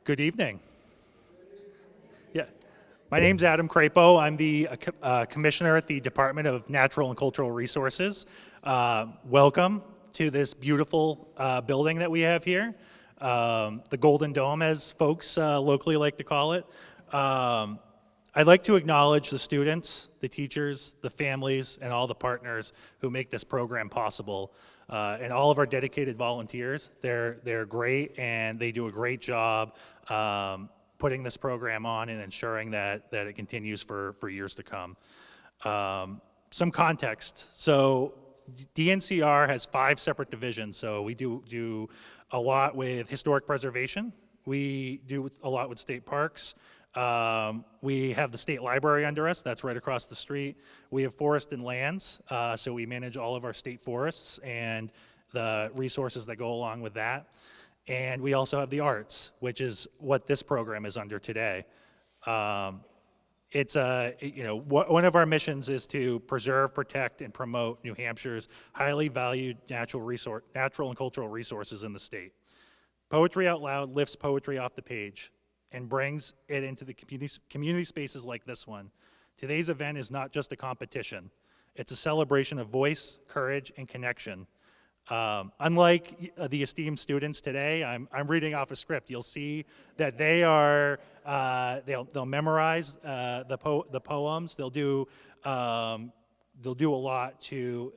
Good evening. Yeah, my name's Adam Crapo. I'm the commissioner at the Department of Natural and Cultural Resources. Welcome to this beautiful building that we have here, the Golden Dome, as folks locally like to call it. I'd like to acknowledge the students, the teachers, the families, and all the partners who make this program possible, and all of our dedicated volunteers. They're great, and they do a great job putting this program on and ensuring that it continues for years to come. Some context. So DNCR has 5 separate divisions. So we do a lot with historic preservation. We do a lot with state parks. We have the state library under us, that's right across the street. We have forest and lands, so we manage all of our state forests and the resources that go along with that. And we also have the arts, which is what this program is under today. It's one of our missions is to preserve, protect, and promote New Hampshire's highly valued natural and cultural resources in the state. Poetry Out Loud lifts poetry off the page and brings it into the community spaces like this one. Today's event is not just a competition. It's a celebration of voice, courage, and connection. Unlike the esteemed students today, I'm reading off a script. You'll see that they are, they'll memorize the poems. They'll do a lot to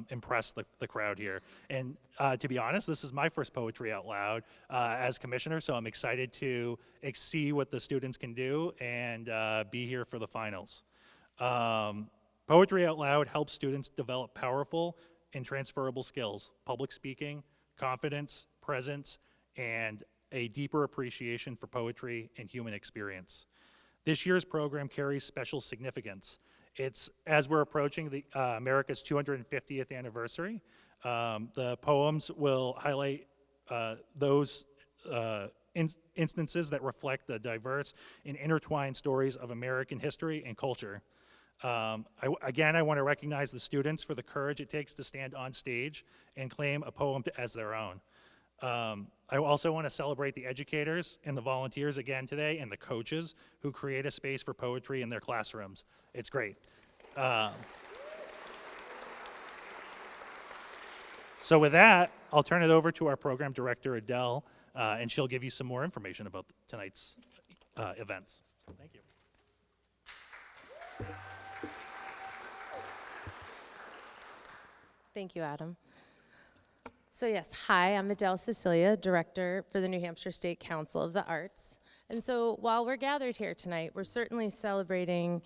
impress the crowd here. And to be honest, this is my first Poetry Out Loud as commissioner, so I'm excited to see what the students can do and be here for the finals. Poetry Out Loud helps students develop powerful and transferable skills: public speaking, confidence, presence, and a deeper appreciation for poetry and human experience. This year's program carries special significance. It's, as we're approaching the America's 250th anniversary, the poems will highlight those instances that reflect the diverse and intertwined stories of American history and culture. I want to recognize the students for the courage it takes to stand on stage and claim a poem as their own. I also want to celebrate the educators and the volunteers again today, and the coaches who create a space for poetry in their classrooms. It's great. So with that, I'll turn it over to our program director, Adele, and she'll give you some more information about tonight's event. Thank you. Thank you, Adam. So yes, hi, I'm Adele Cecilia, Director for the New Hampshire State Council of the Arts. And so while we're gathered here tonight, we're certainly celebrating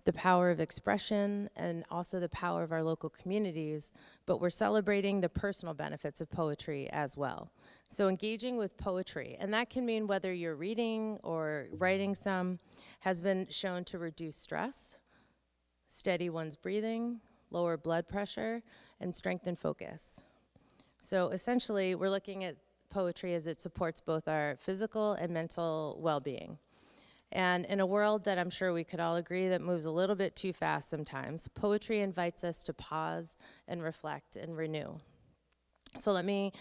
the power of expression and also the power of our local communities, but we're celebrating the personal benefits of poetry as well. So engaging with poetry, and that can mean whether you're reading or writing some, has been shown to reduce stress, steady one's breathing, lower blood pressure, and strengthen focus. So essentially, we're looking at poetry as it supports both our physical and mental well-being. And in a world that I'm sure we could all agree that moves a little bit too fast sometimes, poetry invites us to pause and reflect and renew. So let me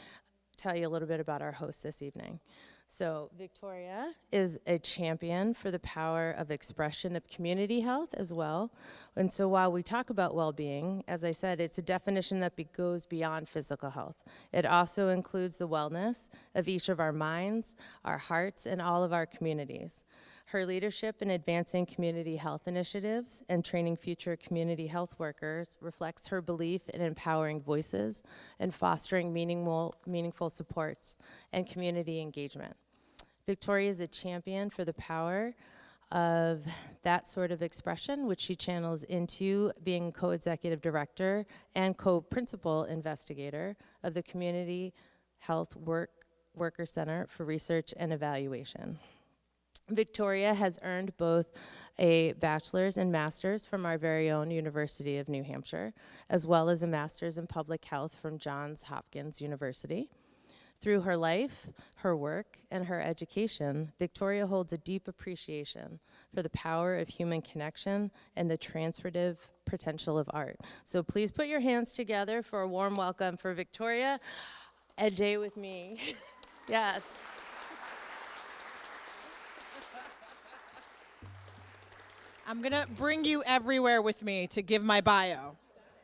tell you a little bit about our host this evening. So Victoria is a champion for the power of expression of community health as well. And so while we talk about well-being, as I said, it's a definition that goes beyond physical health. It also includes the wellness of each of our minds, our hearts, and all of our communities. Her leadership in advancing community health initiatives and training future community health workers reflects her belief in empowering voices and fostering meaningful supports and community engagement. Victoria is a champion for the power of that sort of expression, which she channels into being co-executive director and co-principal investigator of the Community Health Worker Center for Research and Evaluation. Victoria has earned both a bachelor's and master's from our very own University of New Hampshire, as well as a master's in public health from Johns Hopkins University. Through her life, her work, and her education, Victoria holds a deep appreciation for the power of human connection and the transformative potential of art. So please put your hands together for a warm welcome for Victoria. A day with me. Yes. I'm going to bring you everywhere with me to give my bio.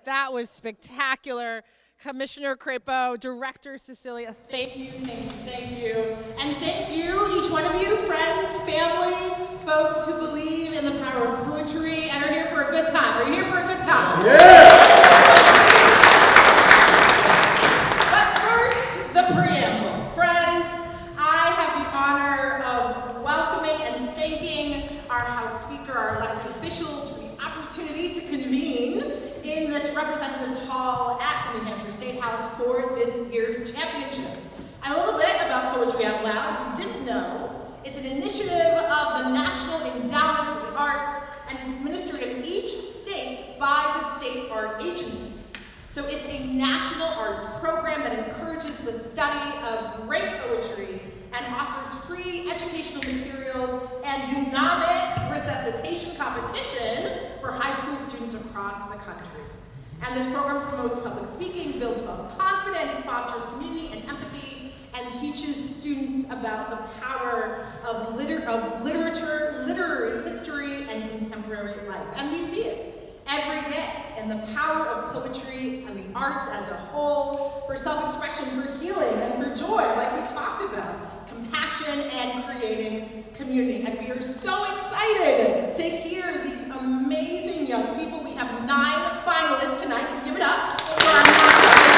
That was spectacular. Commissioner Crapo, Director Cecilia, thank you, thank you, thank you. And thank you, each one of you, friends, family, folks who believe in the power of poetry and are here for a good time. Are you here for a good time? Yeah! But first, the preamble. Friends, I have the honor of welcoming and thanking our House Speaker, our elected officials, for the opportunity to convene in this Representatives Hall at the New Hampshire State House for this year's championship. And a little bit about Poetry Out Loud. If you didn't know, it's an initiative of the National Endowment for the Arts, and it's administered in each state by the state art agencies. So it's a national arts program that encourages the study of great poetry and offers free educational materials and dynamic resuscitation competition for high school students across the country. And this program promotes public speaking, builds self-confidence, fosters community and empathy, and teaches students about the power of literature, literary history, and contemporary life. And we see it every day in the power of poetry and the arts as a whole for self-expression, for healing, and for joy, like we talked about, compassion, and creating community. And we are so excited to hear these amazing young people. We have 9 finalists tonight. Can you give it up for our 9 finalists?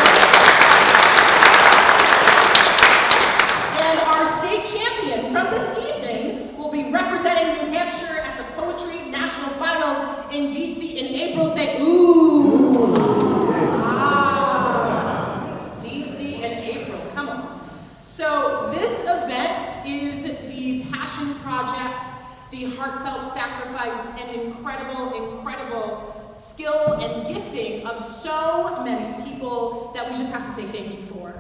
And our state champion from this evening will be representing New Hampshire at the Poetry National Finals in DC in April. Say, ooh. DC in April, come on. So this event is the passion project, the heartfelt sacrifice, and incredible skill and gifting of so many people that we just have to say thank you for.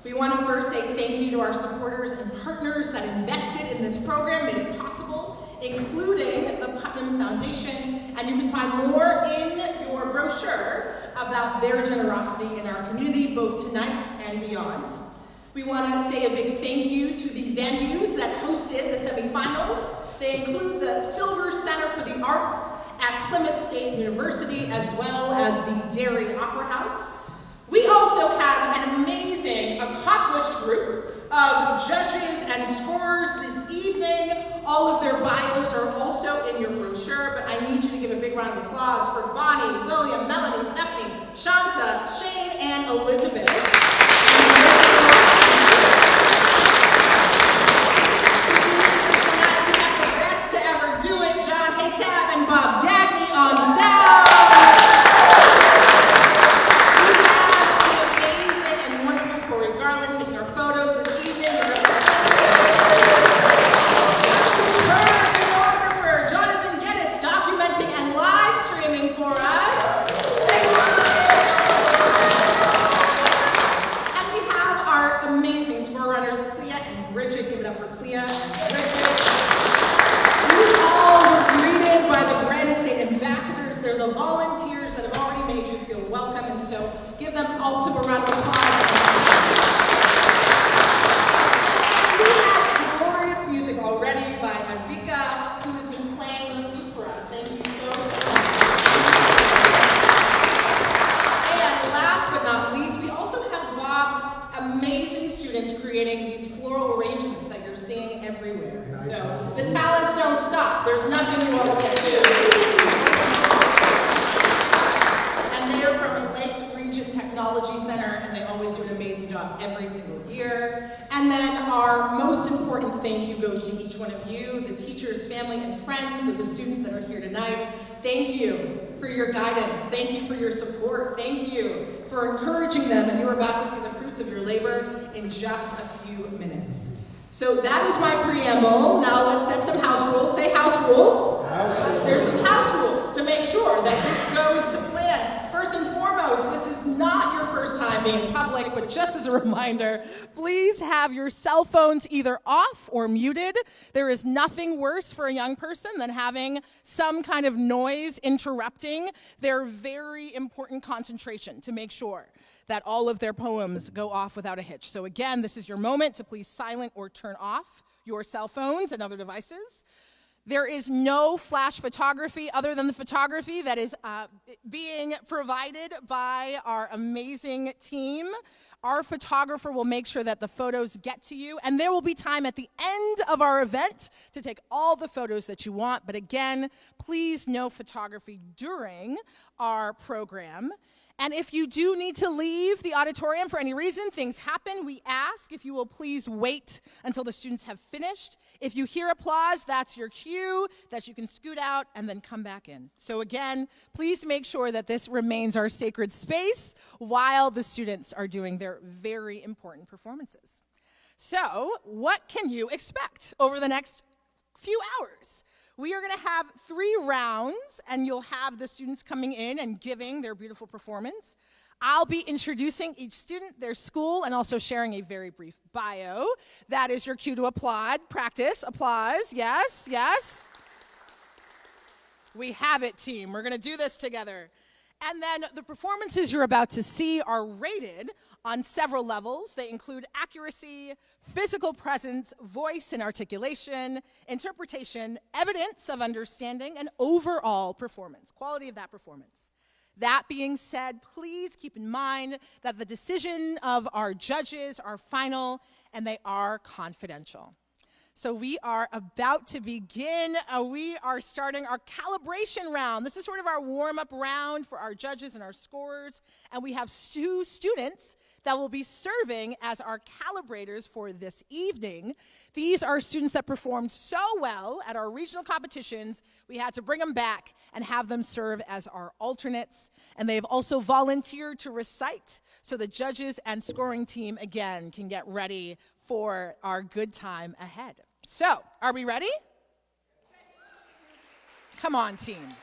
We want to first say thank you to our supporters and partners that invested in this program, made it possible, including the Putnam Foundation, and you can find more in your brochure about their generosity in our community, both tonight and beyond. We want to say a big thank you to the venues that hosted the semifinals. They include the Silver Center for the Arts at Plymouth State University, as well as the Derry Opera House. We also have an amazing, accomplished group of judges and scorers this evening. All of their bios are also in your brochure, but I need you to give a big round of applause for Bonnie, William, Melanie, Stephanie, Shanta, Shane, and Elizabeth. Tab and Bob Dagny on sound. We have the amazing and wonderful Corey Garland taking our photos this evening. A superb videographer, Jonathan Geddes, documenting and live streaming for us. And we have our amazing score runners, Clea and Bridget. Give it up for Clea and Bridget. By the Granite State Ambassadors. They're the volunteers that have already made you feel welcome, and so give them also a round of applause. And we have glorious music already by Advika, who has been playing the flute for us. Thank you so much. And last but not least, we also have Bob's amazing students creating these floral arrangements that you're seeing everywhere. So the talents don't stop. There's nothing you all can't do. And they are from the Lakes Region Technology Center, and they always do an amazing job every single year. And then our most important thank you goes to each one of you, the teachers, family, and friends of the students that are here tonight. Thank you for your guidance. Thank you for your support. Thank you for encouraging them, and you're about to see the fruits of your labor in just a few minutes. So that is my preamble. Now let's set some house rules. Say house rules. House rules. There's some house rules to make sure that this goes to plan. First and foremost, this is not your first time being public, but just as a reminder, please have your cell phones either off or muted. There is nothing worse for a young person than having some kind of noise interrupting their very important concentration to make sure that all of their poems go off without a hitch. So again, this is your moment to please silent or turn off your cell phones and other devices. There is no flash photography other than the photography that is being provided by our amazing team. Our photographer will make sure that the photos get to you, and there will be time at the end of our event to take all the photos that you want. But again, please no photography during our program. And if you do need to leave the auditorium for any reason, things happen, we ask if you will please wait until the students have finished. If you hear applause, that's your cue that you can scoot out and then come back in. So again, please make sure that this remains our sacred space while the students are doing their very important performances. So what can you expect over the next few hours? We are going to have 3 rounds, and you'll have the students coming in and giving their beautiful performance. I'll be introducing each student, their school, and also sharing a very brief bio. That is your cue to applaud. Practice. Applause. Yes, yes. We have it, team. We're going to do this together. And then the performances you're about to see are rated on several levels. They include accuracy, physical presence, voice and articulation, interpretation, evidence of understanding, and overall performance, quality of that performance. That being said, please keep in mind that the decision of our judges are final and they are confidential. So we are about to begin. We are starting our calibration round. This is sort of our warm-up round for our judges and our scorers. And we have 2 students that will be serving as our calibrators for this evening. These are students that performed so well at our regional competitions, we had to bring them back and have them serve as our alternates. And they have also volunteered to recite so the judges and scoring team, again, can get ready for our good time ahead. So, are we ready? Come on, team.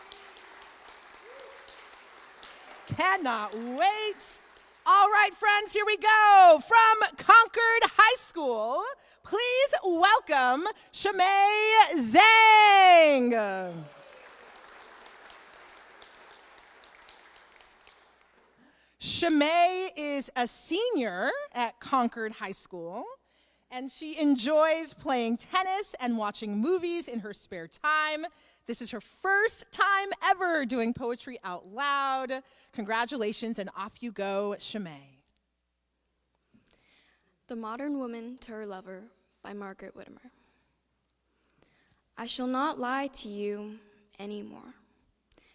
Cannot wait. All right, friends, here we go. From Concord High School, please welcome Shamay Zhang. Shamay is a senior at Concord High School, and she enjoys playing tennis and watching movies in her spare time. This is her first time ever doing poetry out loud. Congratulations, and off you go, Shamay. The Modern Woman to Her Lover by Margaret Whittemore. I shall not lie to you anymore,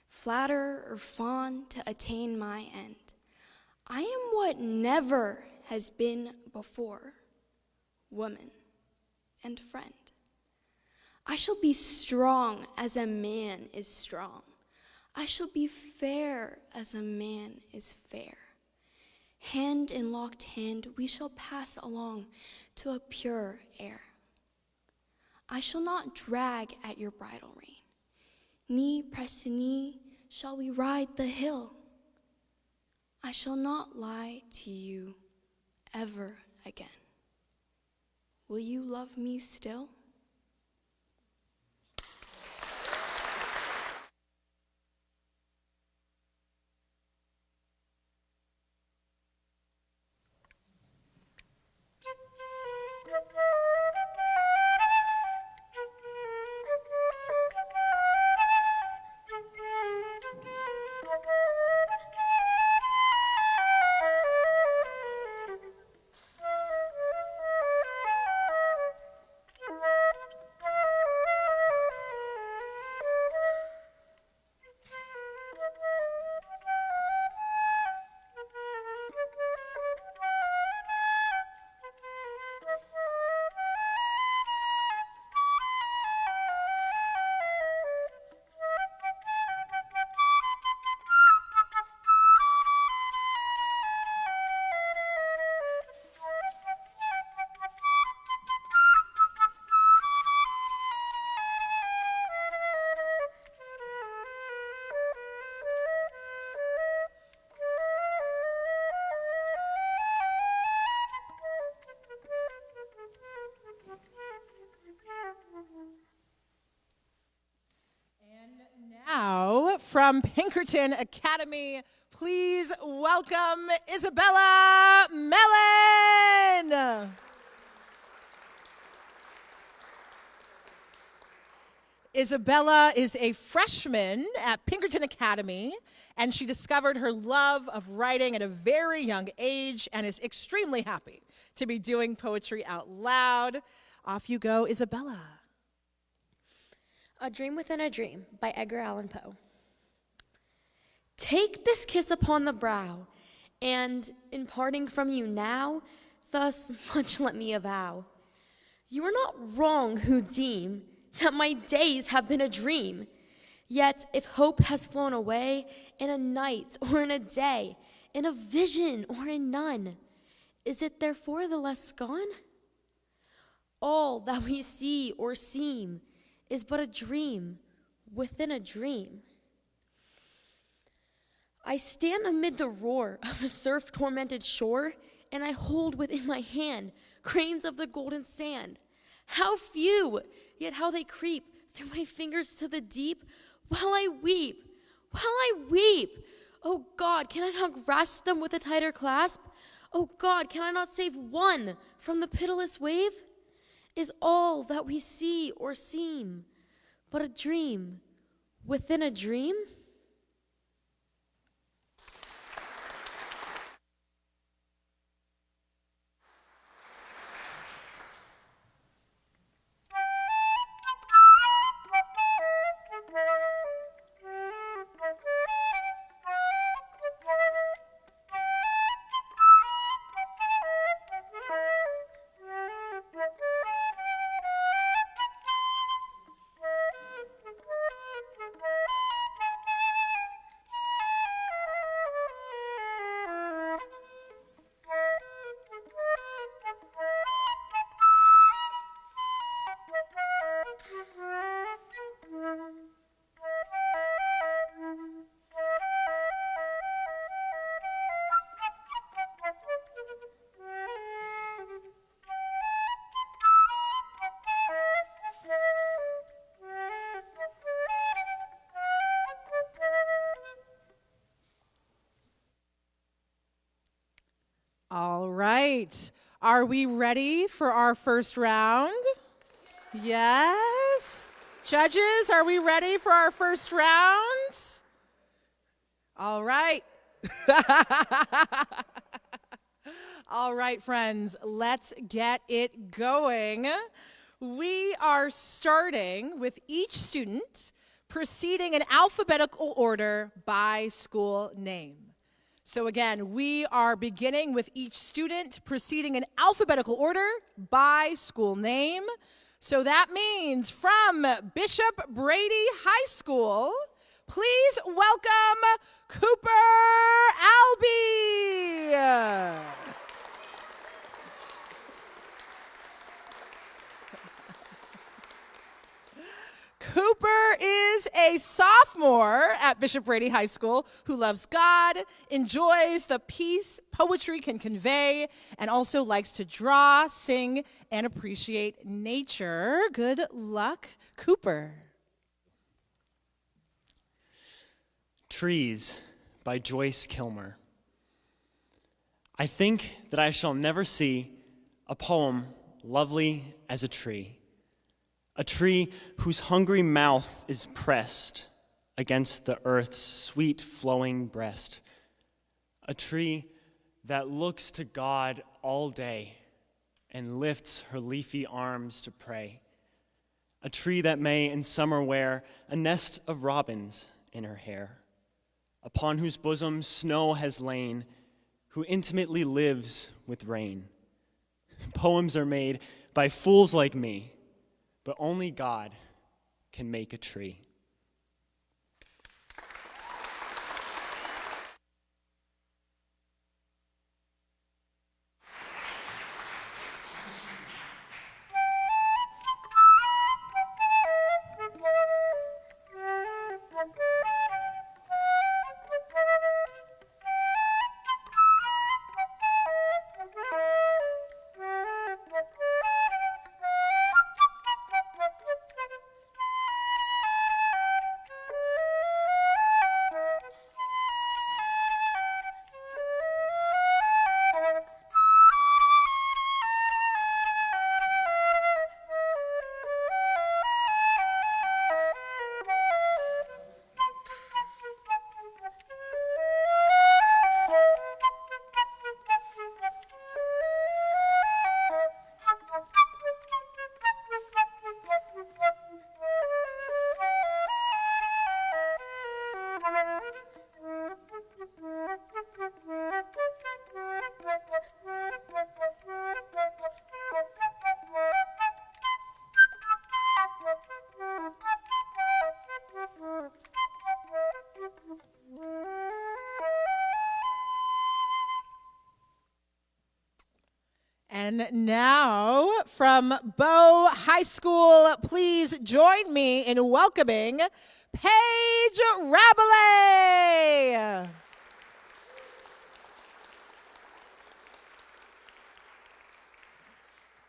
flatter or fawn to attain my end. I am what never has been before, woman and friend. I shall be strong as a man is strong. I shall be fair as a man is fair. Hand in locked hand, we shall pass along to a pure air. I shall not drag at your bridle rein. Knee pressed to knee, shall we ride the hill. I shall not lie to you ever again. Will you love me still? From Pinkerton Academy, please welcome Isabella Mellon. Isabella is a freshman at Pinkerton Academy, and she discovered her love of writing at a very young age and is extremely happy to be doing poetry out loud. Off you go, Isabella. A Dream Within a Dream by Edgar Allan Poe. Take this kiss upon the brow, and in parting from you now, thus much let me avow. You are not wrong who deem that my days have been a dream. Yet if hope has flown away in a night or in a day, in a vision or in none, is it therefore the less gone? All that we see or seem is but a dream within a dream. I stand amid the roar of a surf-tormented shore, and I hold within my hand grains of the golden sand. How few, yet how they creep through my fingers to the deep, while I weep, while I weep. Oh God, can I not grasp them with a tighter clasp? Oh God, can I not save one from the pitiless wave? Is all that we see or seem but a dream within a dream? All right. Are we ready for our first round? Yes. Judges, are we ready for our first round? All right. All right, friends, let's get it going. We are starting with each student proceeding in alphabetical order by school name. So again, we are beginning with each student proceeding in alphabetical order by school name. So that means from Bishop Brady High School, please welcome Cooper Albee. Cooper is a sophomore at Bishop Brady High School who loves God, enjoys the peace poetry can convey, and also likes to draw, sing, and appreciate nature. Good luck, Cooper. Trees by Joyce Kilmer. I think that I shall never see a poem lovely as a tree whose hungry mouth is pressed against the earth's sweet flowing breast, a tree that looks to God all day and lifts her leafy arms to pray, a tree that may in summer wear a nest of robins in her hair, upon whose bosom snow has lain, who intimately lives with rain. Poems are made by fools like me, but only God can make a tree. And now, from Bow High School, please join me in welcoming Paige Rabelais.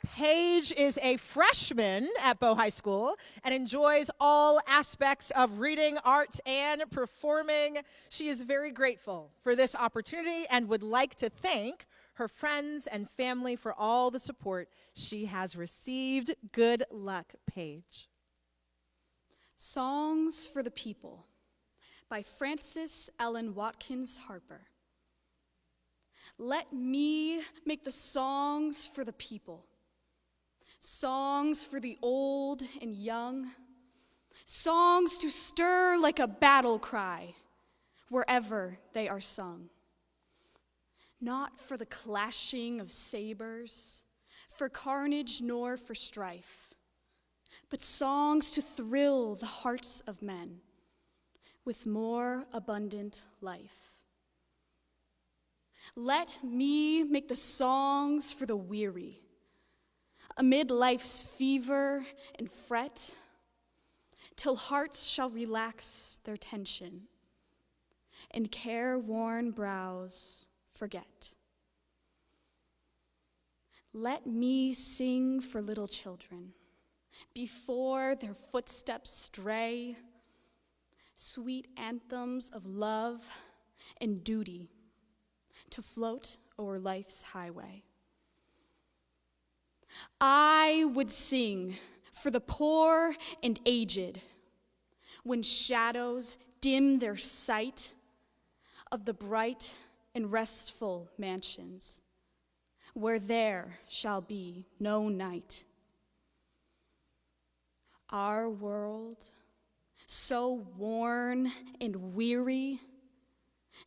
Paige is a freshman at Bow High School and enjoys all aspects of reading, art, and performing. She is very grateful for this opportunity and would like to thank her friends and family for all the support she has received. Good luck, Paige. Songs for the People by Frances Ellen Watkins Harper. Let me make the songs for the people, songs for the old and young, songs to stir like a battle cry wherever they are sung. Not for the clashing of sabers, for carnage nor for strife, but songs to thrill the hearts of men with more abundant life. Let me make the songs for the weary, amid life's fever and fret, till hearts shall relax their tension and careworn brows forget. Let me sing for little children before their footsteps stray, sweet anthems of love and duty to float o'er life's highway. I would sing for the poor and aged when shadows dim their sight of the bright and restful mansions where there shall be no night. Our world, so worn and weary,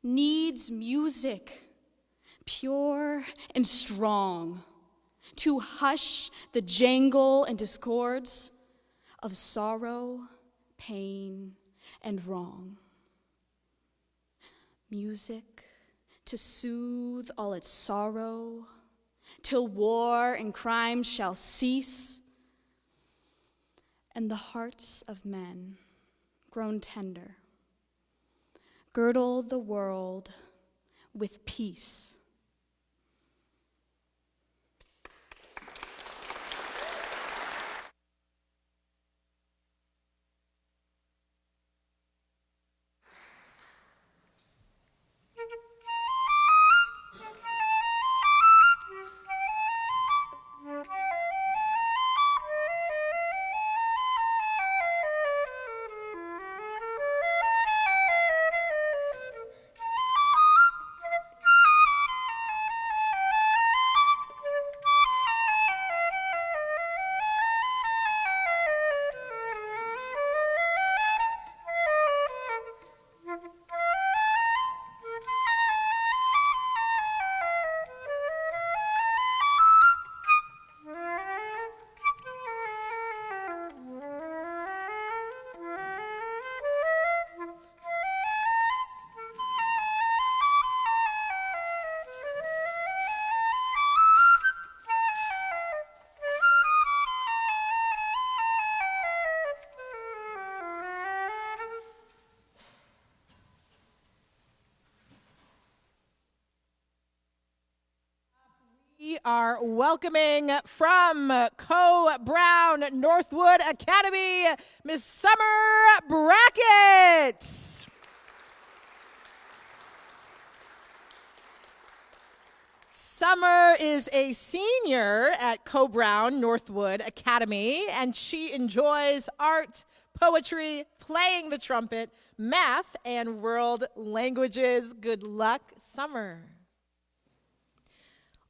needs music, pure and strong, to hush the jangle and discords of sorrow, pain, and wrong. Music to soothe all its sorrow, till war and crime shall cease, and the hearts of men, grown tender, girdle the world with peace. We are welcoming from Co-Brown Northwood Academy, Miss Summer Brackett. Summer is a senior at Co-Brown Northwood Academy, and she enjoys art, poetry, playing the trumpet, math, and world languages. Good luck, Summer.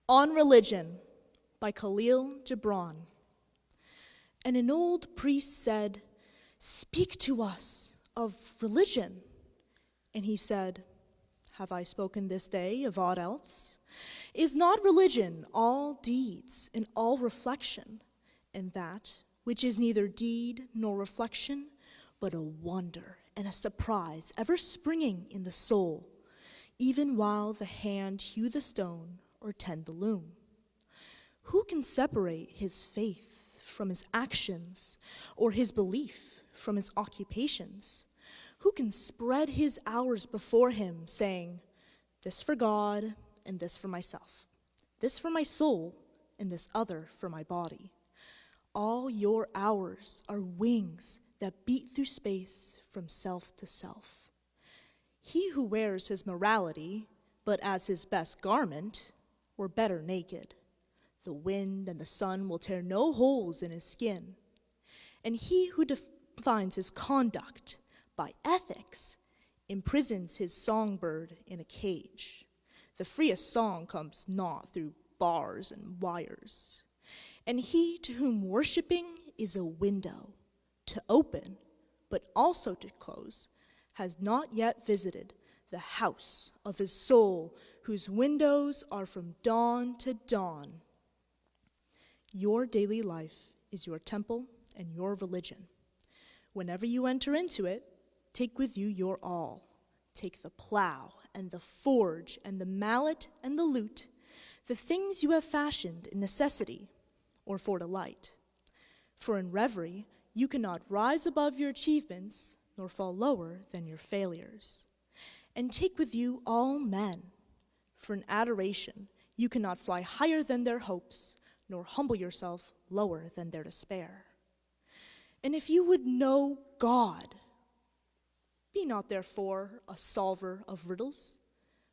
On Religion by Khalil Gibran. And an old priest said, "Speak to us of religion." And he said, Have I spoken this day of aught else? Is not religion all deeds and all reflection, and that which is neither deed nor reflection, but a wonder and a surprise ever springing in the soul, even while the hand hew the stone or tend the loom? Who can separate his faith from his actions, or his belief from his occupations? Who can spread his hours before him, saying, This for God, and this for myself, this for my soul, and this other for my body? All your hours are wings that beat through space from self to self. He who wears his morality, but as his best garment, were better naked. The wind and the sun will tear no holes in his skin. And he who defines his conduct by ethics imprisons his songbird in a cage. The freest song comes not through bars and wires. And he to whom worshiping is a window, to open, but also to close, has not yet visited the house of his soul, whose windows are from dawn to dawn. Your daily life is your temple and your religion. Whenever you enter into it, take with you your all. Take the plow and the forge and the mallet and the lute, the things you have fashioned in necessity or for delight. For in reverie you cannot rise above your achievements, nor fall lower than your failures. And take with you all men, for in adoration you cannot fly higher than their hopes, nor humble yourself lower than their despair. And if you would know God, be not therefore a solver of riddles.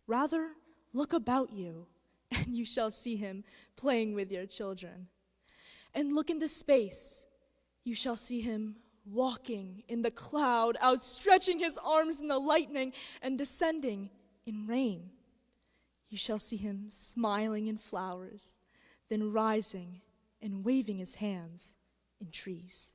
Rather, look about you, and you shall see him playing with your children. And look into space, you shall see him walking in the cloud, outstretching his arms in the lightning, and descending in rain. You shall see him smiling in flowers, then rising and waving his hands in trees.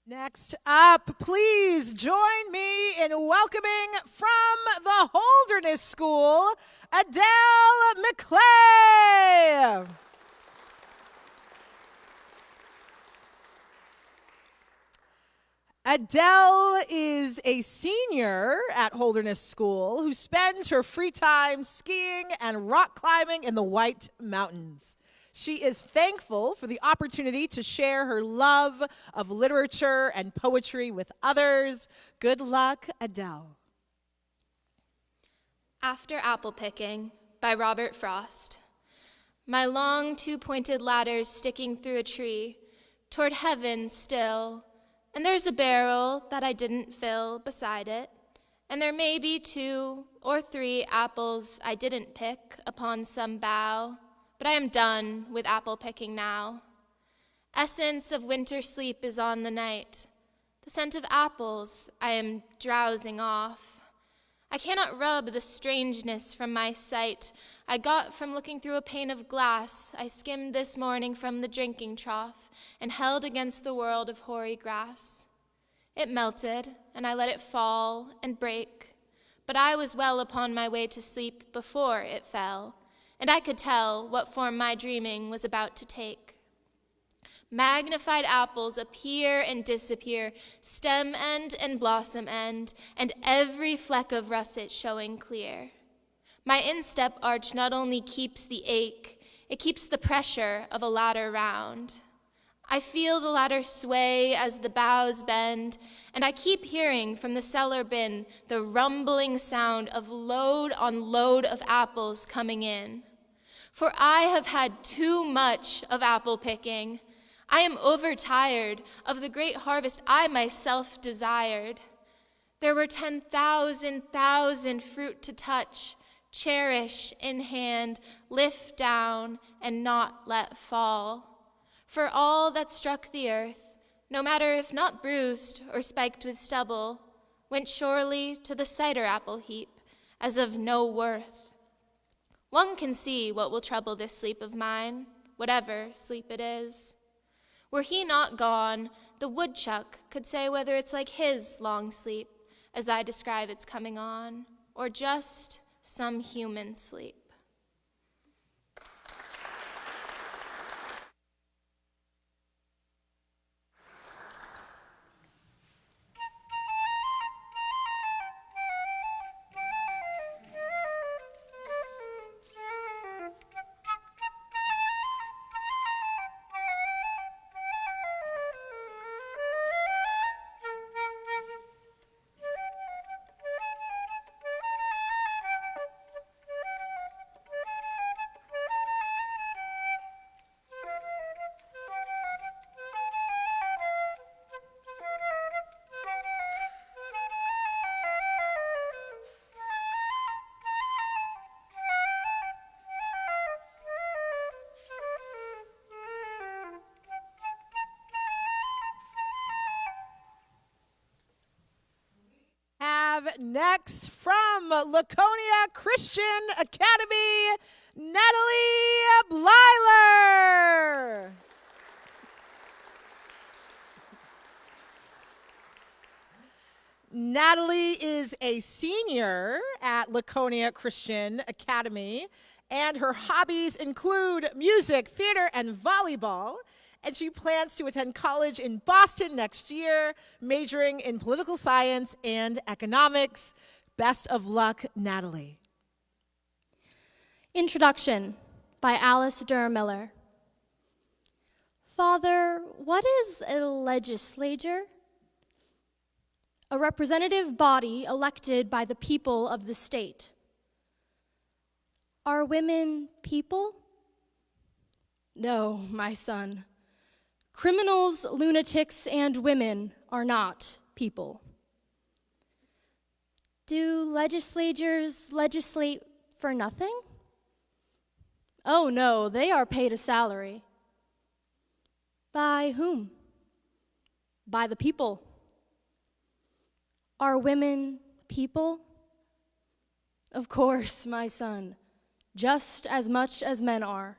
Next up, please join me in welcoming from the Holderness School, Adele McClay. Adele is a senior at Holderness School who spends her free time skiing and rock climbing in the White Mountains. She is thankful for the opportunity to share her love of literature and poetry with others. Good luck, Adele. After Apple Picking by Robert Frost. My long two-pointed ladder's sticking through a tree toward heaven still, and there's a barrel that I didn't fill beside it, and there may be 2 or 3 apples I didn't pick upon some bough. But I am done with apple picking now. Essence of winter sleep is on the night. The scent of apples I am drowsing off. I cannot rub the strangeness from my sight I got from looking through a pane of glass I skimmed this morning from the drinking trough and held against the world of hoary grass. It melted, and I let it fall and break, but I was well upon my way to sleep before it fell, and I could tell what form my dreaming was about to take. Magnified apples appear and disappear, stem end and blossom end, and every fleck of russet showing clear. My instep arch not only keeps the ache, it keeps the pressure of a ladder round. I feel the ladder sway as the boughs bend, and I keep hearing from the cellar bin the rumbling sound of load on load of apples coming in. For I have had too much of apple picking. I am overtired of the great harvest I myself desired. There were 10,000 fruit to touch, cherish in hand, lift down, and not let fall. For all that struck the earth, no matter if not bruised or spiked with stubble, went surely to the cider apple heap, as of no worth. One can see what will trouble this sleep of mine, whatever sleep it is. Were he not gone, the woodchuck could say whether it's like his long sleep, as I describe its coming on, or just some human sleep. Next from Laconia Christian Academy, Natalie Blyler. Natalie is a senior at Laconia Christian Academy, and her hobbies include music, theater, and volleyball. And she plans to attend college in Boston next year, majoring in political science and economics. Best of luck, Natalie. Introduction by Alice Durr Miller. Father, what is a legislature? A representative body elected by the people of the state. Are women people? No, my son. Criminals, lunatics, and women are not people. Do legislators legislate for nothing? Oh no, they are paid a salary. By whom? By the people. Are women people? Of course, my son, just as much as men are.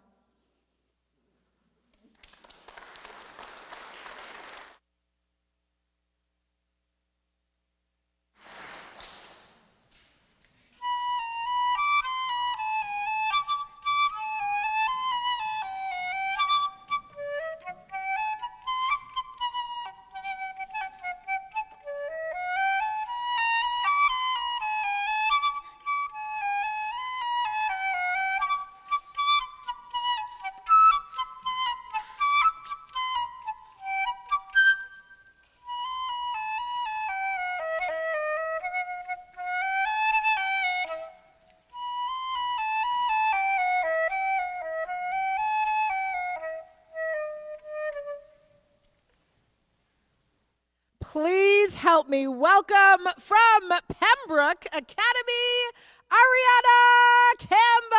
Please help me welcome from Pembroke Academy, Ariana Campbell.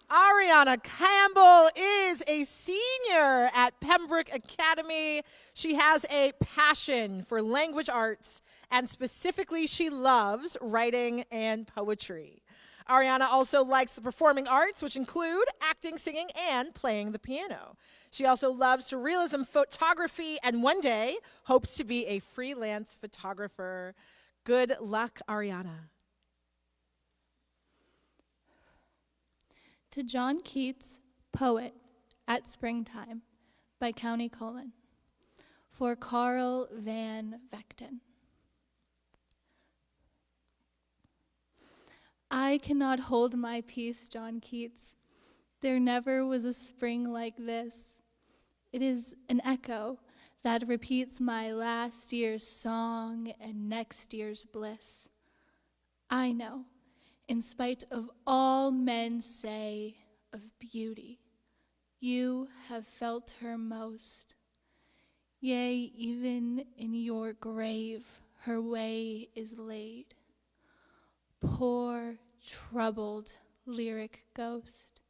Ariana Campbell is a senior at Pembroke Academy. She has a passion for language arts, and specifically she loves writing and poetry. Ariana also likes the performing arts, which include acting, singing, and playing the piano. She also loves surrealism photography and one day hopes to be a freelance photographer. Good luck, Ariana. To John Keats, Poet, at Springtime, by County Cullen. for Carl van Vechten. I cannot hold my peace, John Keats. There never was a spring like this. It is an echo that repeats my last year's song and next year's bliss. I know, in spite of all men say of beauty, you have felt her most. Yea, even in your grave her way is laid. Poor, troubled, lyric ghost,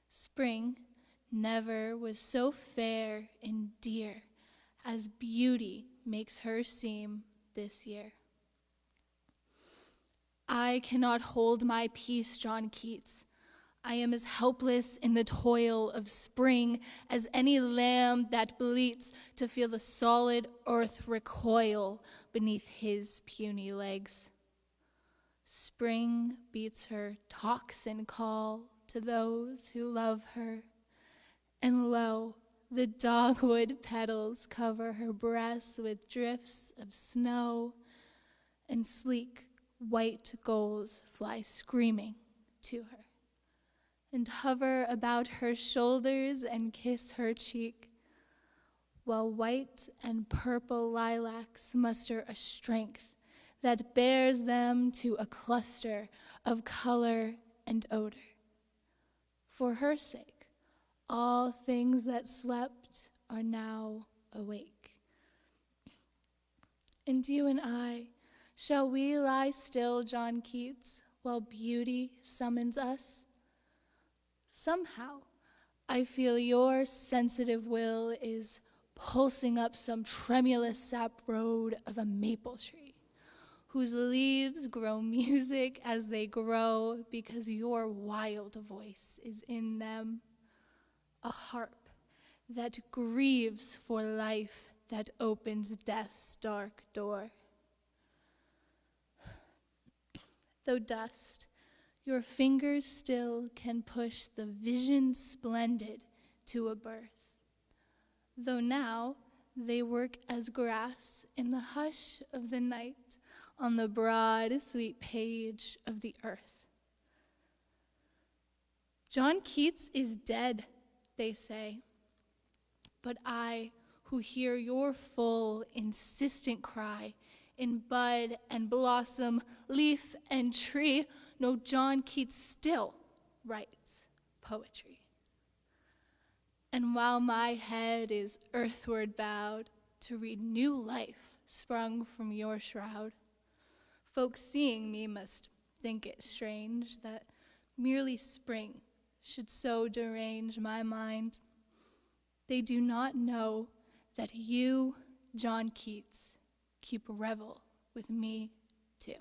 spring never was so fair and dear as beauty makes her seem this year. I cannot hold my peace, John Keats. I am as helpless in the toil of spring as any lamb that bleats to feel the solid earth recoil beneath his puny legs. Spring beats her tocsin call to those who love her, and lo, the dogwood petals cover her breasts with drifts of snow, and sleek white gulls fly screaming to her, and hover about her shoulders and kiss her cheek, while white and purple lilacs muster a strength that bears them to a cluster of color and odor. For her sake, all things that slept are now awake. And you and I, shall we lie still, John Keats, while beauty summons us? Somehow, I feel your sensitive will is pulsing up some tremulous sap road of a maple tree, whose leaves grow music as they grow because your wild voice is in them, a harp that grieves for life that opens death's dark door. Though dust, your fingers still can push the vision splendid to a birth, though now they work as grass in the hush of the night on the broad, sweet page of the earth. John Keats is dead, they say, but I, who hear your full, insistent cry in bud and blossom, leaf and tree, know John Keats still writes poetry. And while my head is earthward bowed to read new life sprung from your shroud, folks seeing me must think it strange that merely spring should so derange my mind. They do not know that you, John Keats, keep revel with me too.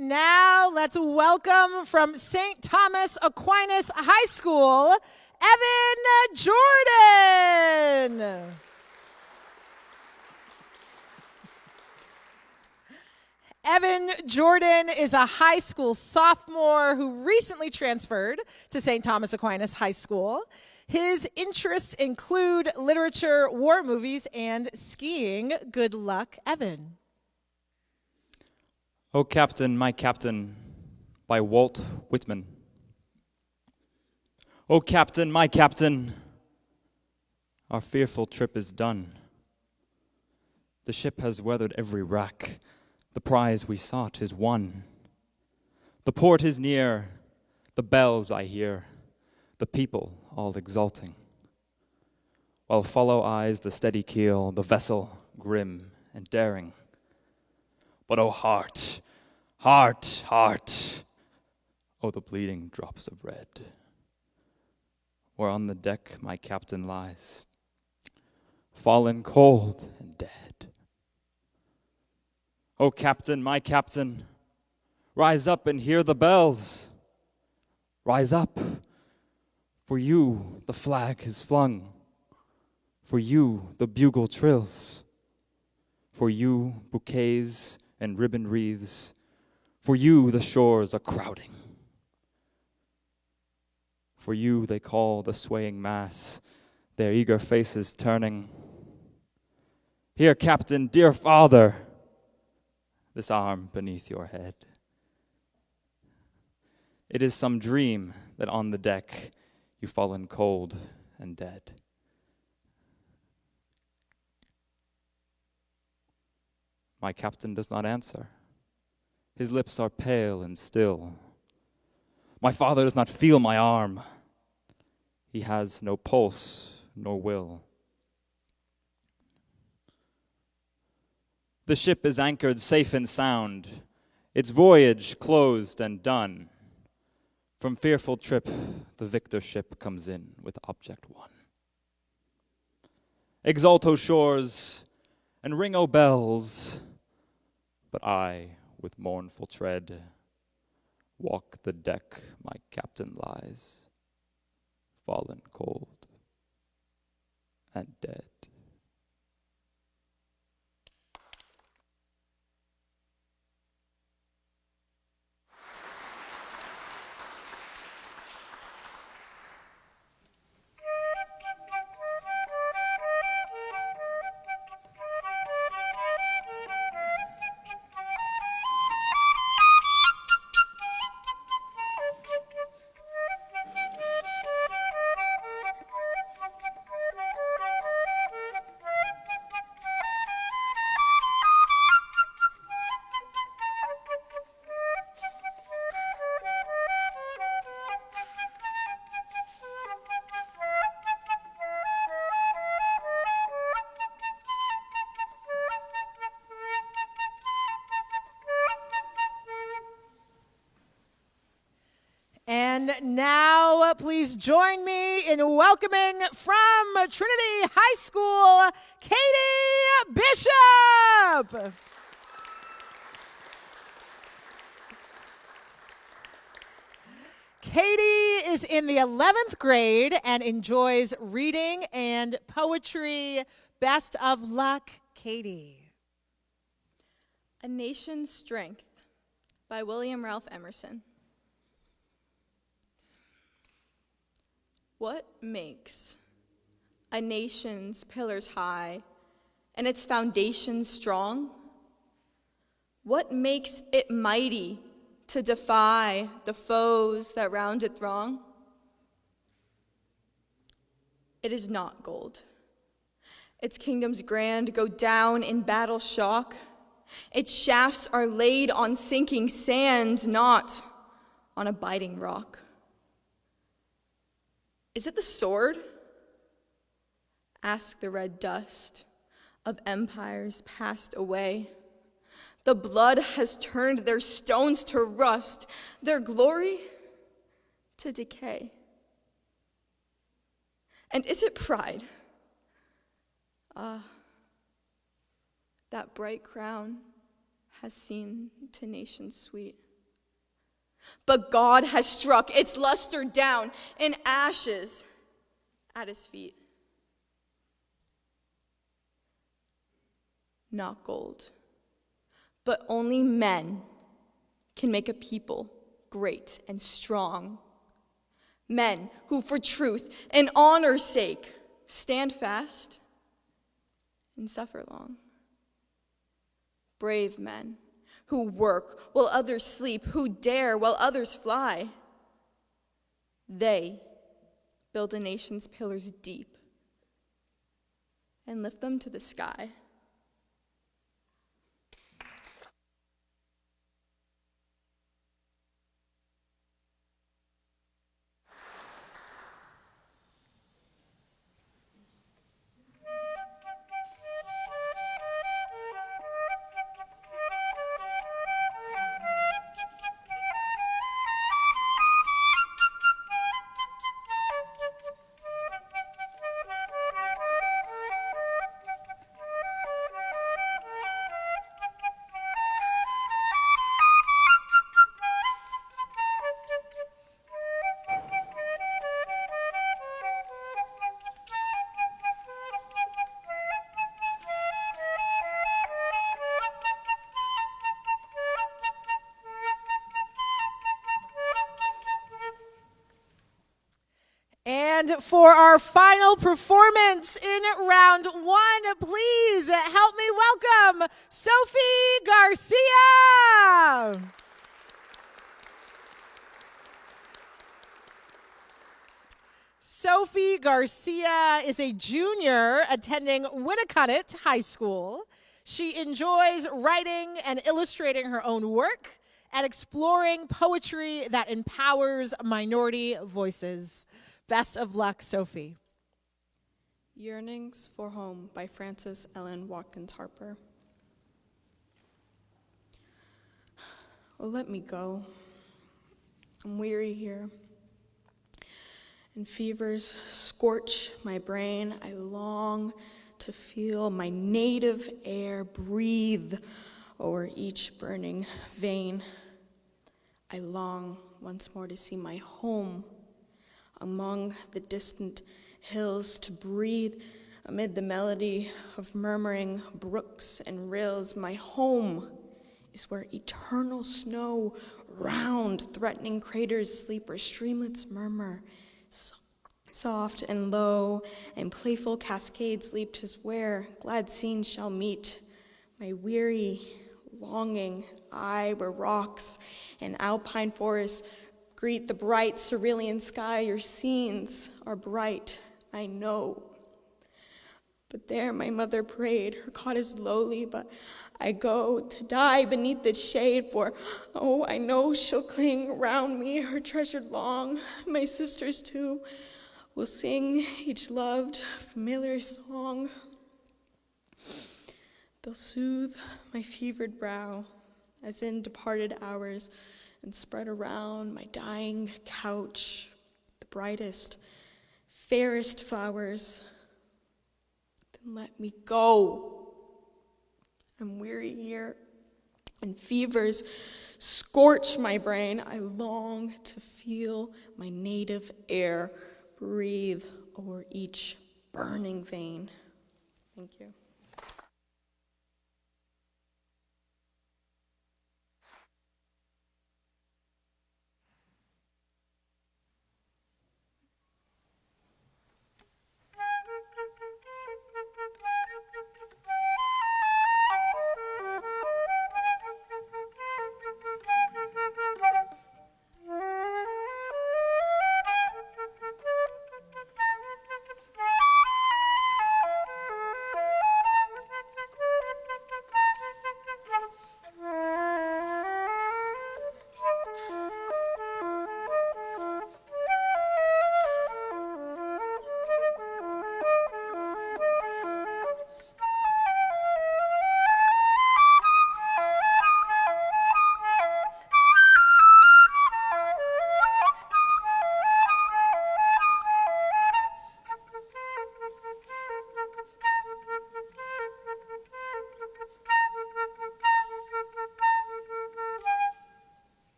Now let's welcome from St. Thomas Aquinas High School, Evan Jordan. Evan Jordan is a high school sophomore who recently transferred to St. Thomas Aquinas High School. His interests include literature, war movies, and skiing. Good luck, Evan. O Captain, My Captain, by Walt Whitman. O Captain, my Captain, our fearful trip is done. The ship has weathered every wreck. The prize we sought is won. The port is near. The bells I hear. The people all exulting. While follow eyes the steady keel, the vessel grim and daring. But oh heart, heart, heart, oh the bleeding drops of red, where on the deck my captain lies, fallen cold and dead. Oh captain, my captain, rise up and hear the bells. Rise up, for you the flag is flung. For you the bugle trills. For you bouquets and ribbon wreaths. For you the shores are crowding. For you they call the swaying mass, their eager faces turning. Here, captain, dear father, this arm beneath your head. It is some dream that on the deck you've fallen cold and dead. My captain does not answer. His lips are pale and still. My father does not feel my arm. He has no pulse nor will. The ship is anchored safe and sound, its voyage closed and done. From fearful trip, the victor ship comes in with object won. Exult, O shores, and ring, O bells, but I, with mournful tread, walk the deck my captain lies, fallen cold and dead. And now, please join me in welcoming from Trinity High School, Katie Bishop. Katie is in the 11th grade and enjoys reading and poetry. Best of luck, Katie. A Nation's Strength by William Ralph Emerson. What makes a nation's pillars high and its foundations strong? What makes it mighty to defy the foes that round it throng? It is not gold. Its kingdoms grand go down in battle shock. Its shafts are laid on sinking sand, not on a biting rock. Is it the sword? Ask the red dust of empires passed away. The blood has turned their stones to rust, their glory to decay. And is it pride? Ah, that bright crown has seen to nations sweet. But God has struck its luster down in ashes at his feet. Not gold, but only men can make a people great and strong. Men who for truth and honor's sake stand fast and suffer long. Brave men who work while others sleep, who dare while others fly. They build a nation's pillars deep and lift them to the sky. And for our final performance in round one, please help me welcome Sophie Garcia. Sophie Garcia is a junior attending Winnacunnet High School. She enjoys writing and illustrating her own work and exploring poetry that empowers minority voices. Best of luck, Sophie. Yearnings for Home by Frances Ellen Watkins Harper. Well, let me go. I'm weary here. And fevers scorch my brain. I long to feel my native air breathe over each burning vein. I long once more to see my home among the distant hills, to breathe amid the melody of murmuring brooks and rills. My home is where eternal snow round threatening craters sleep, where streamlets murmur soft and low, and playful cascades leap, 'tis where glad scenes shall meet my weary longing eye, where rocks and alpine forests greet the bright cerulean sky. Your scenes are bright, I know. But there my mother prayed. Her cot is lowly, but I go to die beneath its shade, for, oh, I know she'll cling around me, her treasured long. My sisters, too, will sing each loved, familiar song. They'll soothe my fevered brow as in departed hours, and spread around my dying couch the brightest, fairest flowers. Then let me go. I'm weary here, and fevers scorch my brain. I long to feel my native air breathe over each burning vein. Thank you.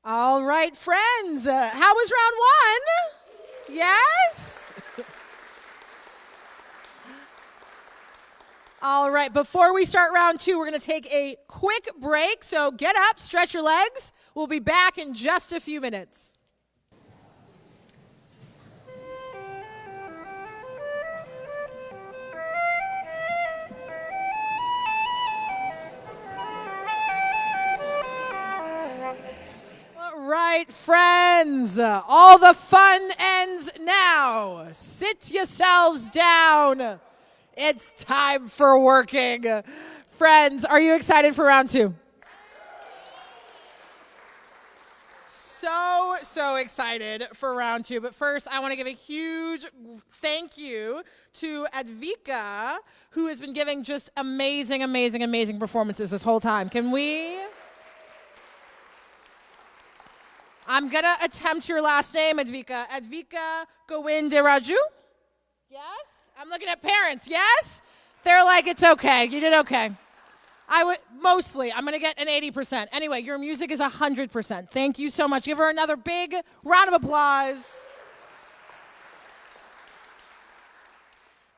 All right, friends, how was round one? Yes? All right, before we start round two, we're going to take a quick break. So get up, stretch your legs. We'll be back in just a few minutes. All right, friends, all the fun ends now. Sit yourselves down. It's time for working. Friends, are you excited for round two? So excited for round two. But first, I want to give a huge thank you to Advika, who has been giving just amazing, amazing, amazing performances this whole time. Can we? I'm going to attempt your last name, Advika. Advika Govindaraju? Yes? I'm looking at parents. Yes? They're like, it's okay. You did okay. Mostly. I'm going to get an 80%. Anyway, your music is 100%. Thank you so much. Give her another big round of applause.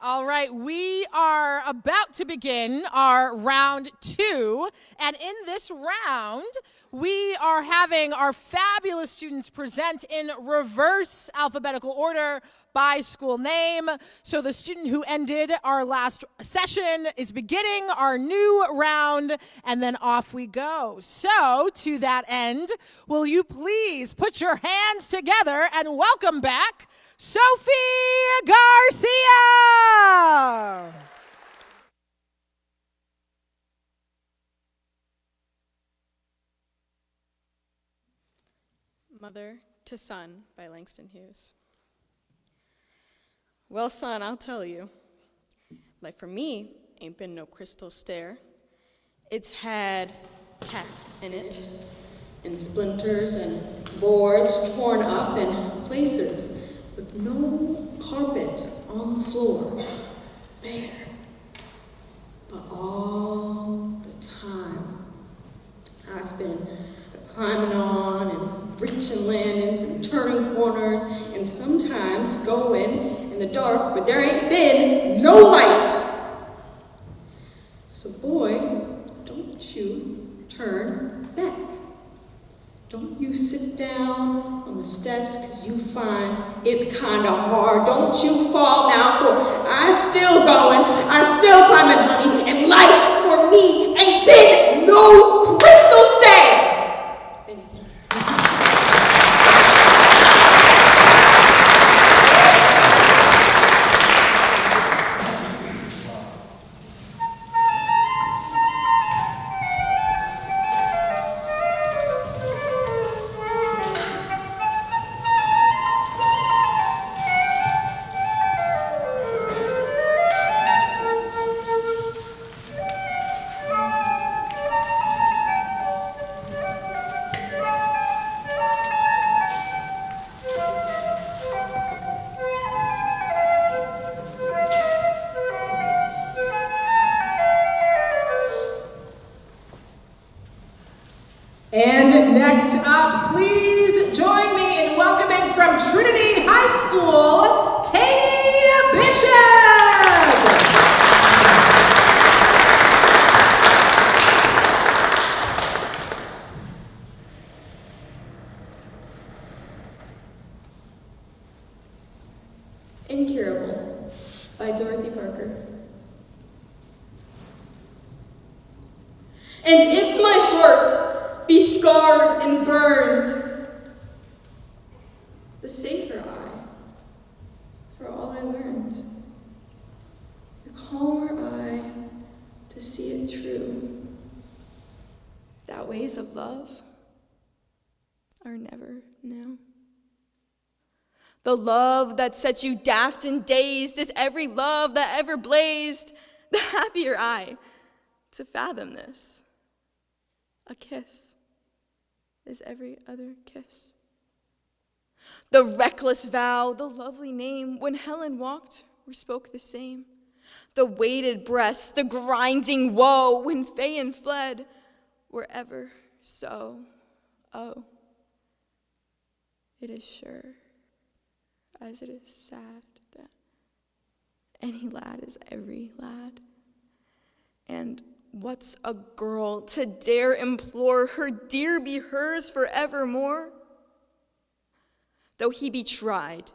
All right, we are about to begin our round 2, and in this round, we are having our fabulous students present in reverse alphabetical order by school name. So the student who ended our last session is beginning our new round, and then off we go. So to that end, will you please put your hands together and welcome back Sophie Garcia! Mother to Son by Langston Hughes. Well, son, I'll tell you, life for me ain't been no crystal stair. It's had cats in it, and splinters and boards torn up in places with no carpet on the floor, bare. But all the time, I've been climbing on and reaching landings and turning corners and sometimes going in the dark, but there ain't been no light. So boy, don't you turn back. Don't you sit down on the steps because you find it's kind of hard. Don't you fall now, for I'm still going, I'm still climbing, honey, and life for me ain't been no crystal stair. Thank you. And next up, please join me in welcoming from Trinity High School, Kay Bishop. Incurable by Dorothy Parker. And if my heart be scarred and burned, the safer I, for all I learned, the calmer I to see it true, that ways of love are never new. The love that sets you daft and dazed is every love that ever blazed, the happier I to fathom this. A kiss is every other kiss. The reckless vow, the lovely name, when Helen walked or spoke the same. The weighted breast, the grinding woe, when Phaon fled, were ever so. Oh, it is sure as it is sad that any lad is every lad. And what's a girl to dare implore her dear be hers forevermore? Though he be tried,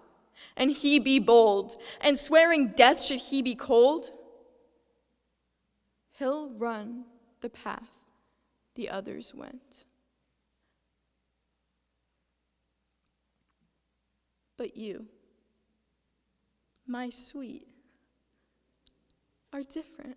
and he be bold, and swearing death should he be cold, he'll run the path the others went. But you, my sweet, are different.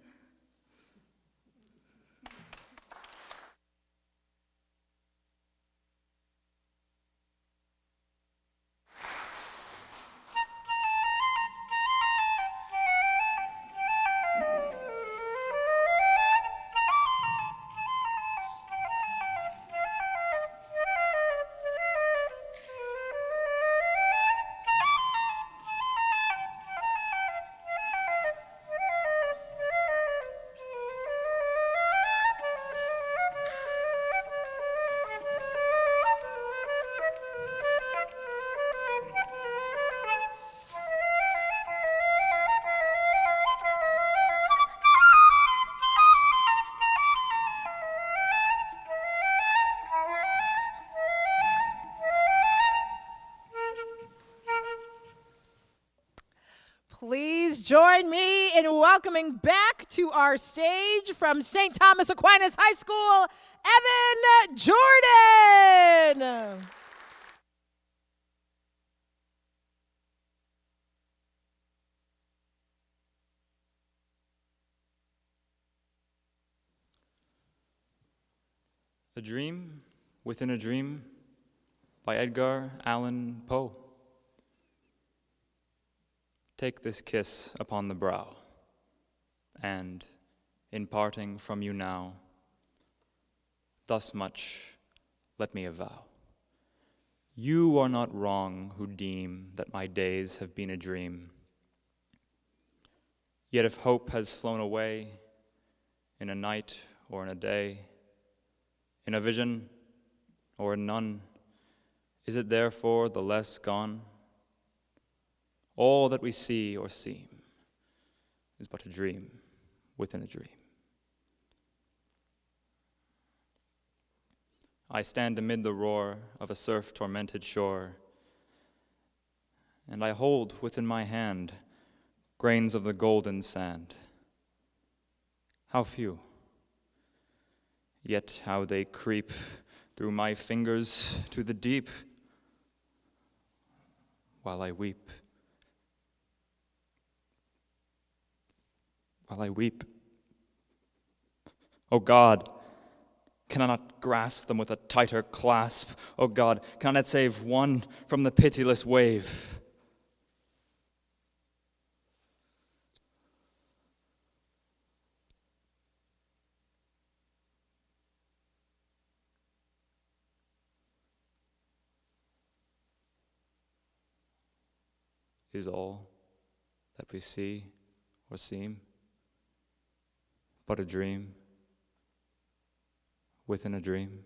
join me in welcoming back to our stage from St. Thomas Aquinas High School, Evan Jordan. A Dream Within a Dream by Edgar Allan Poe. Take this kiss upon the brow, and in parting from you now, thus much let me avow. You are not wrong who deem that my days have been a dream. Yet if hope has flown away in a night or in a day, in a vision or in none, is it therefore the less gone? All that we see or seem is but a dream within a dream. I stand amid the roar of a surf-tormented shore, and I hold within my hand grains of the golden sand. How few, yet how they creep through my fingers to the deep, while I weep. While I weep. Oh God, can I not grasp them with a tighter clasp? Oh God, can I not save one from the pitiless wave? Is all that we see or seem but a dream within a dream?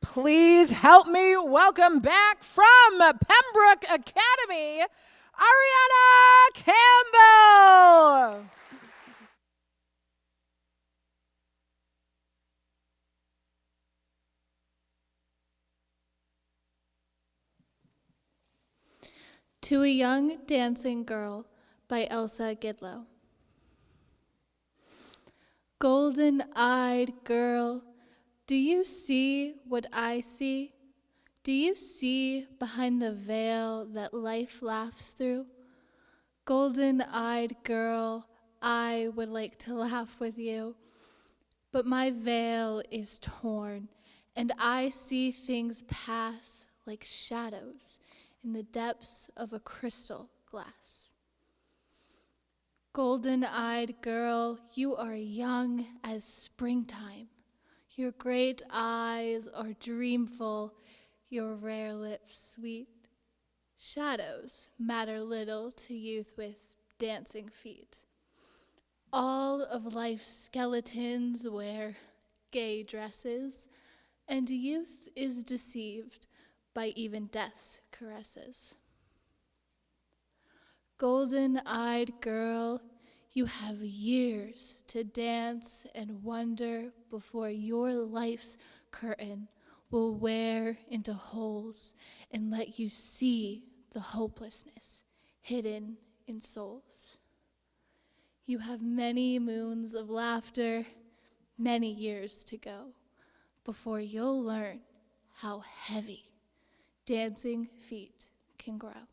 Please help me welcome back from Pembroke Academy, Ariana Campbell. To a Young Dancing Girl by Elsa Gidlow. Golden-eyed girl, do you see what I see? Do you see behind the veil that life laughs through? Golden-eyed girl, I would like to laugh with you, but my veil is torn, and I see things pass like shadows in the depths of a crystal glass. Golden-eyed girl, you are young as springtime. Your great eyes are dreamful, your rare lips sweet. Shadows matter little to youth with dancing feet. All of life's skeletons wear gay dresses, and youth is deceived by even death's caresses. Golden-eyed girl, you have years to dance and wonder before your life's curtain will wear into holes and let you see the hopelessness hidden in souls. You have many moons of laughter, many years to go before you'll learn how heavy dancing feet can grow.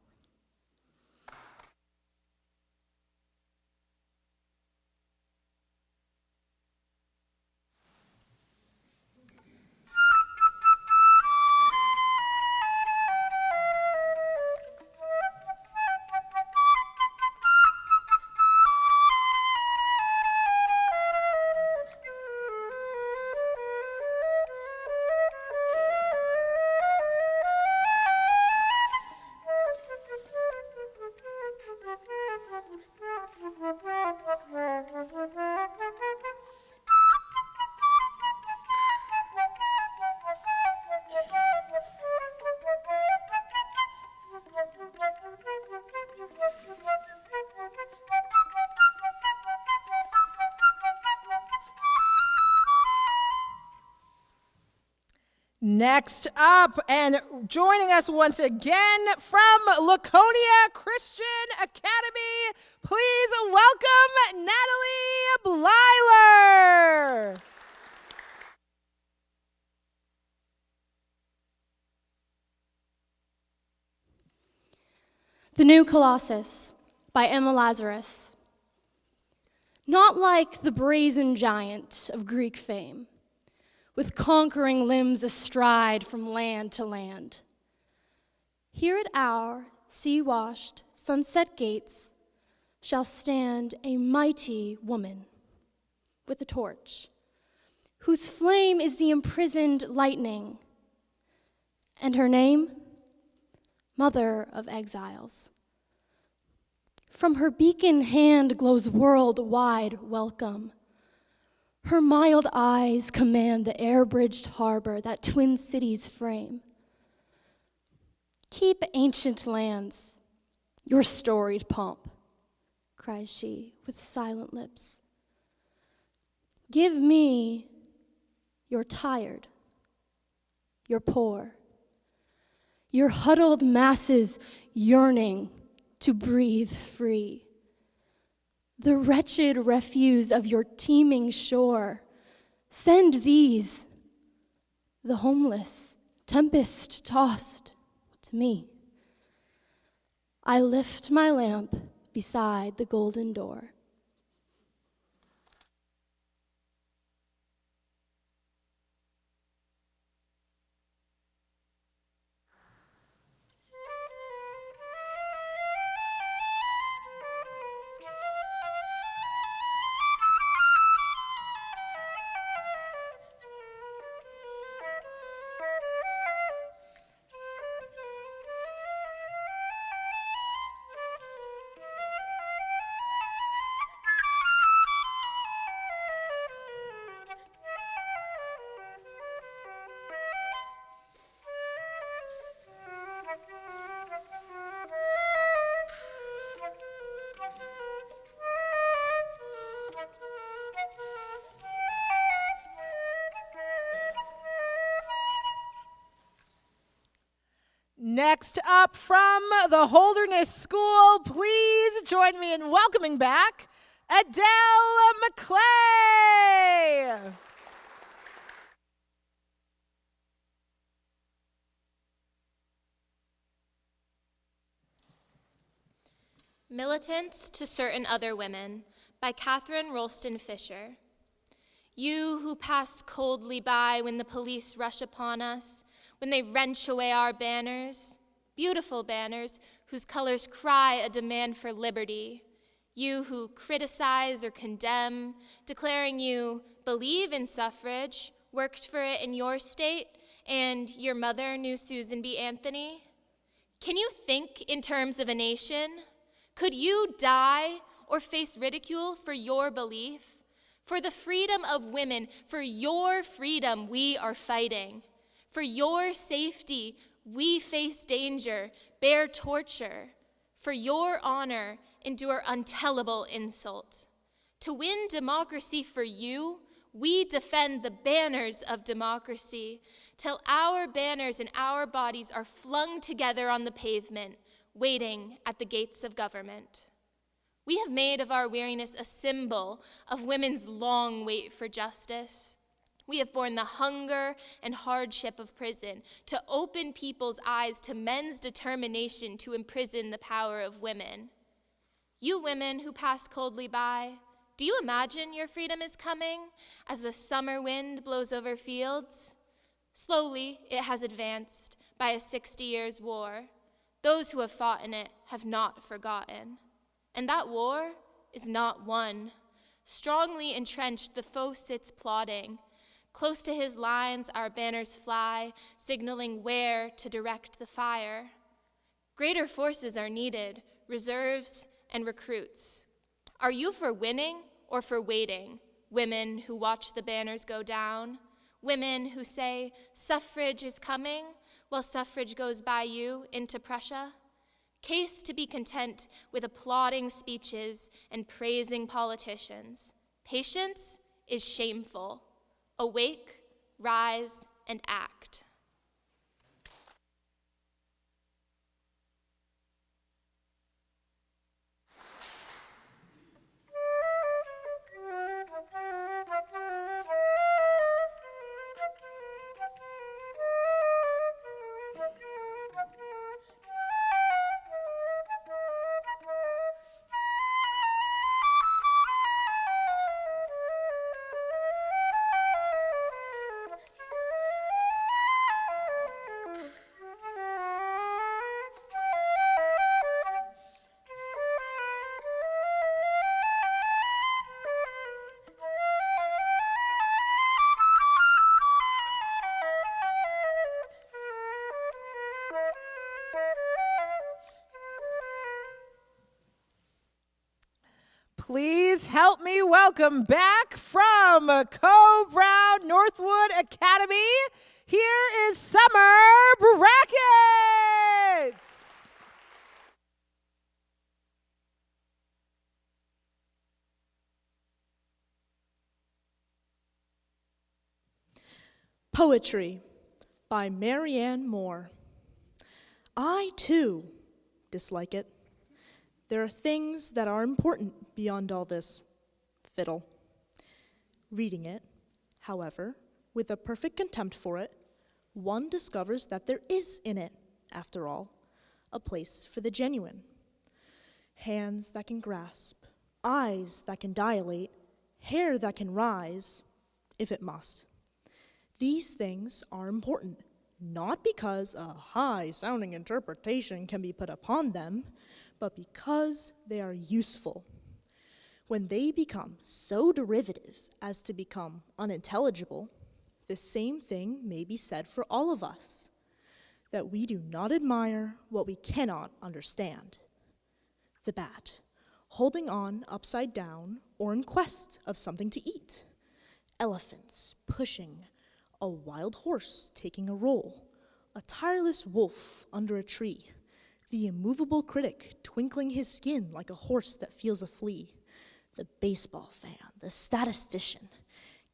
Next up, and joining us once again from Laconia Christian Academy, please welcome Natalie Blyler. The New Colossus by Emma Lazarus. Not like the brazen giant of Greek fame, with conquering limbs astride from land to land. Here at our sea-washed sunset gates shall stand a mighty woman with a torch, whose flame is the imprisoned lightning, and her name, Mother of Exiles. From her beacon hand glows worldwide welcome. Her mild eyes command the air-bridged harbor that twin cities frame. Keep ancient lands, your storied pomp, cries she with silent lips. Give me your tired, your poor, your huddled masses yearning to breathe free. The wretched refuse of your teeming shore. Send these, the homeless, tempest-tossed, to me. I lift my lamp beside the golden door. Next up from the Holderness School, please join me in welcoming back Adele McClay. Militants to Certain Other Women by Catherine Rolston Fisher. You who pass coldly by when the police rush upon us, when they wrench away our banners, beautiful banners whose colors cry a demand for liberty. You who criticize or condemn, declaring you believe in suffrage, worked for it in your state, and your mother knew Susan B. Anthony. Can you think in terms of a nation? Could you die or face ridicule for your belief? For the freedom of women, for your freedom, we are fighting. For your safety, we face danger, bear torture. For your honor, endure untellable insult. To win democracy for you, we defend the banners of democracy till our banners and our bodies are flung together on the pavement, waiting at the gates of government. We have made of our weariness a symbol of women's long wait for justice. We have borne the hunger and hardship of prison to open people's eyes to men's determination to imprison the power of women. You women who pass coldly by, do you imagine your freedom is coming as the summer wind blows over fields? Slowly, it has advanced by a 60 years war. Those who have fought in it have not forgotten. And that war is not won. Strongly entrenched, the foe sits plotting. Close to his lines, our banners fly, signaling where to direct the fire. Greater forces are needed, reserves and recruits. Are you for winning or for waiting? Women who watch the banners go down. Women who say, suffrage is coming, while suffrage goes by you into Prussia. case to be content with applauding speeches and praising politicians. Patience is shameful. Awake, rise, and act. Please help me welcome back from Co-Brown Northwood Academy. Here is Summer Brackets. Poetry by Marianne Moore. I, too, dislike it. There are things that are important beyond all this fiddle. Reading it, however, with a perfect contempt for it, one discovers that there is in it, after all, a place for the genuine. Hands that can grasp, eyes that can dilate, hair that can rise, if it must. These things are important, not because a high-sounding interpretation can be put upon them, but because they are useful. When they become so derivative as to become unintelligible, the same thing may be said for all of us, that we do not admire what we cannot understand. The bat, holding on upside down or in quest of something to eat. Elephants pushing, a wild horse taking a roll, a tireless wolf under a tree, the immovable critic twinkling his skin like a horse that feels a flea, the baseball fan, the statistician.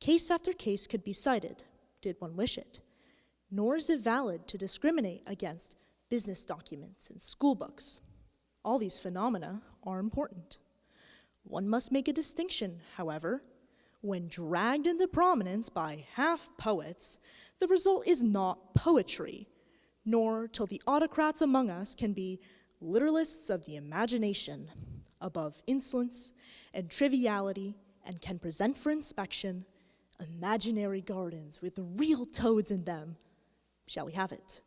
Case after case could be cited, did one wish it, nor is it valid to discriminate against business documents and school books. All these phenomena are important. One must make a distinction, however. When dragged into prominence by half-poets, the result is not poetry, nor till the autocrats among us can be literalists of the imagination, above insolence and triviality, and can present for inspection imaginary gardens with real toads in them. Shall we have it?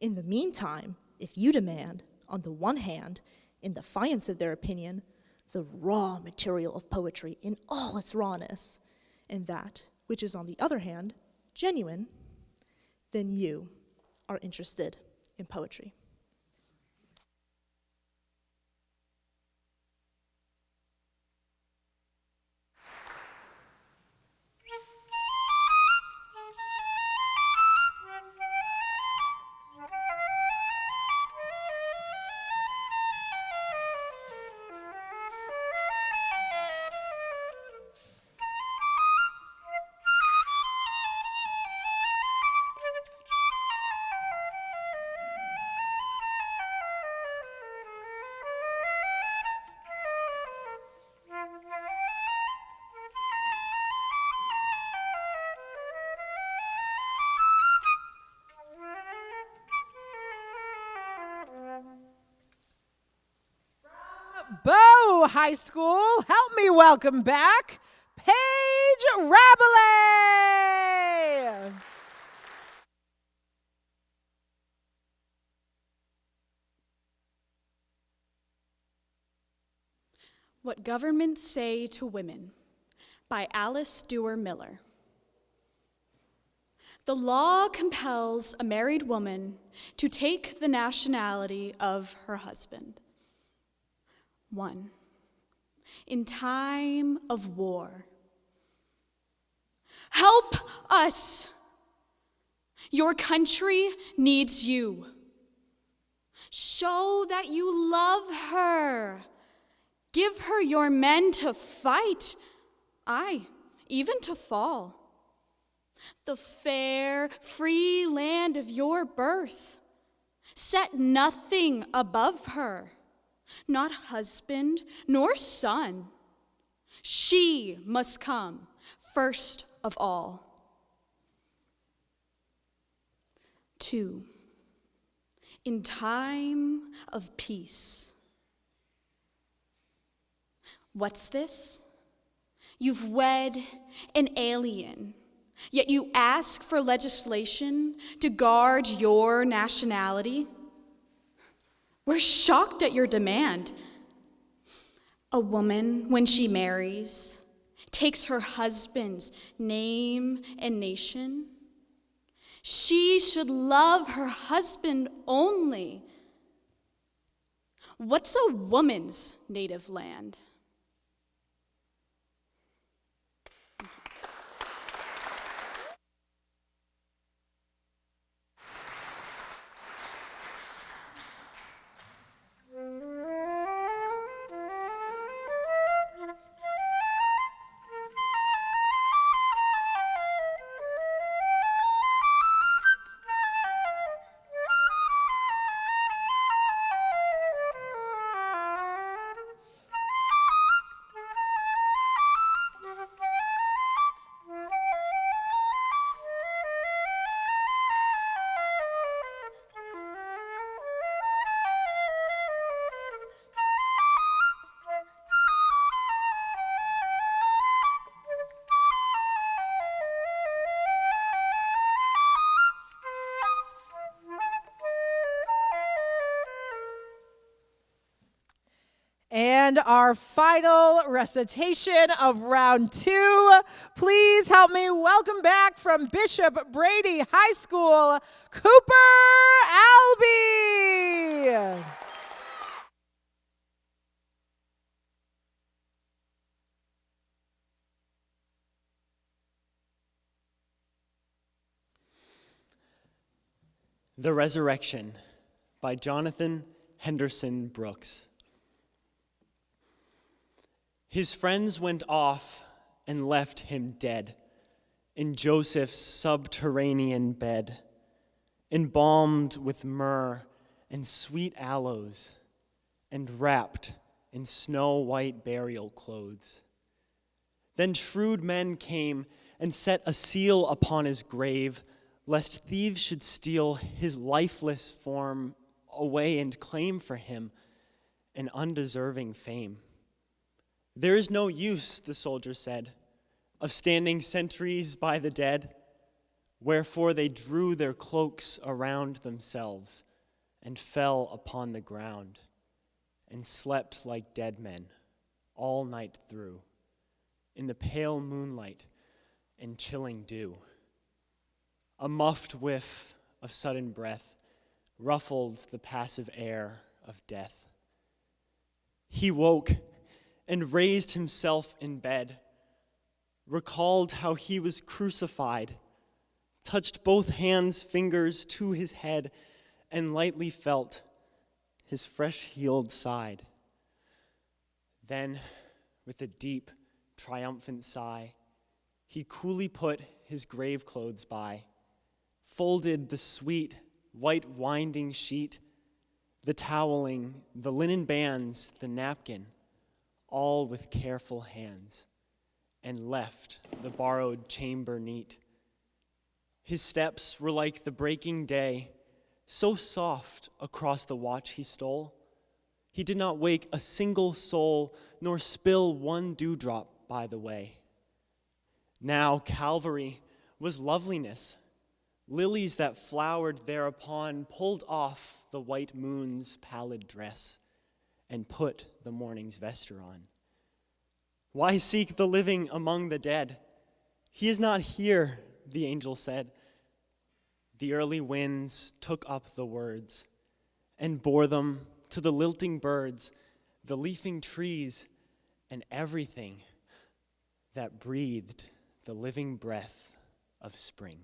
In the meantime, if you demand, on the one hand, in defiance of their opinion, the raw material of poetry in all its rawness, and that which is on the other hand genuine, then you are interested in poetry. Bow High School, help me welcome back Paige Rabelais. What Governments Say to Women by Alice Duer Miller. The law compels a married woman to take the nationality of her husband. 1. In time of war. Help us! Your country needs you. Show that you love her. Give her your men to fight, aye, even to fall. The fair, free land of your birth. Set nothing above her, not husband nor son. She must come first of all. 2. In time of peace. What's this? You've wed an alien, yet you ask for legislation to guard your nationality? We're shocked at your demand. A woman, when she marries, takes her husband's name and nation. She should love her husband only. What's a woman's native land? And our final recitation of round 2. Please help me welcome back from Bishop Brady High School, Cooper Albee. The Resurrection by Jonathan Henderson Brooks. His friends went off and left him dead in Joseph's subterranean bed, embalmed with myrrh and sweet aloes, and wrapped in snow-white burial clothes. Then shrewd men came and set a seal upon his grave, lest thieves should steal his lifeless form away and claim for him an undeserving fame. There is no use, the soldier said, of standing sentries by the dead. Wherefore they drew their cloaks around themselves and fell upon the ground and slept like dead men all night through in the pale moonlight and chilling dew. A muffed whiff of sudden breath ruffled the passive air of death. He woke and raised himself in bed, recalled how he was crucified, touched both hands' fingers to his head, and lightly felt his fresh-healed side. Then, with a deep, triumphant sigh, he coolly put his grave clothes by, folded the sweet, white winding sheet, the toweling, the linen bands, the napkin, all with careful hands, and left the borrowed chamber neat. His steps were like the breaking day, so soft across the watch he stole. He did not wake a single soul, nor spill one dewdrop by the way. Now Calvary was loveliness. Lilies that flowered thereupon pulled off the white moon's pallid dress and put the morning's vesture on. Why seek the living among the dead? He is not here, the angel said. The early winds took up the words and bore them to the lilting birds, the leafing trees, and everything that breathed the living breath of spring.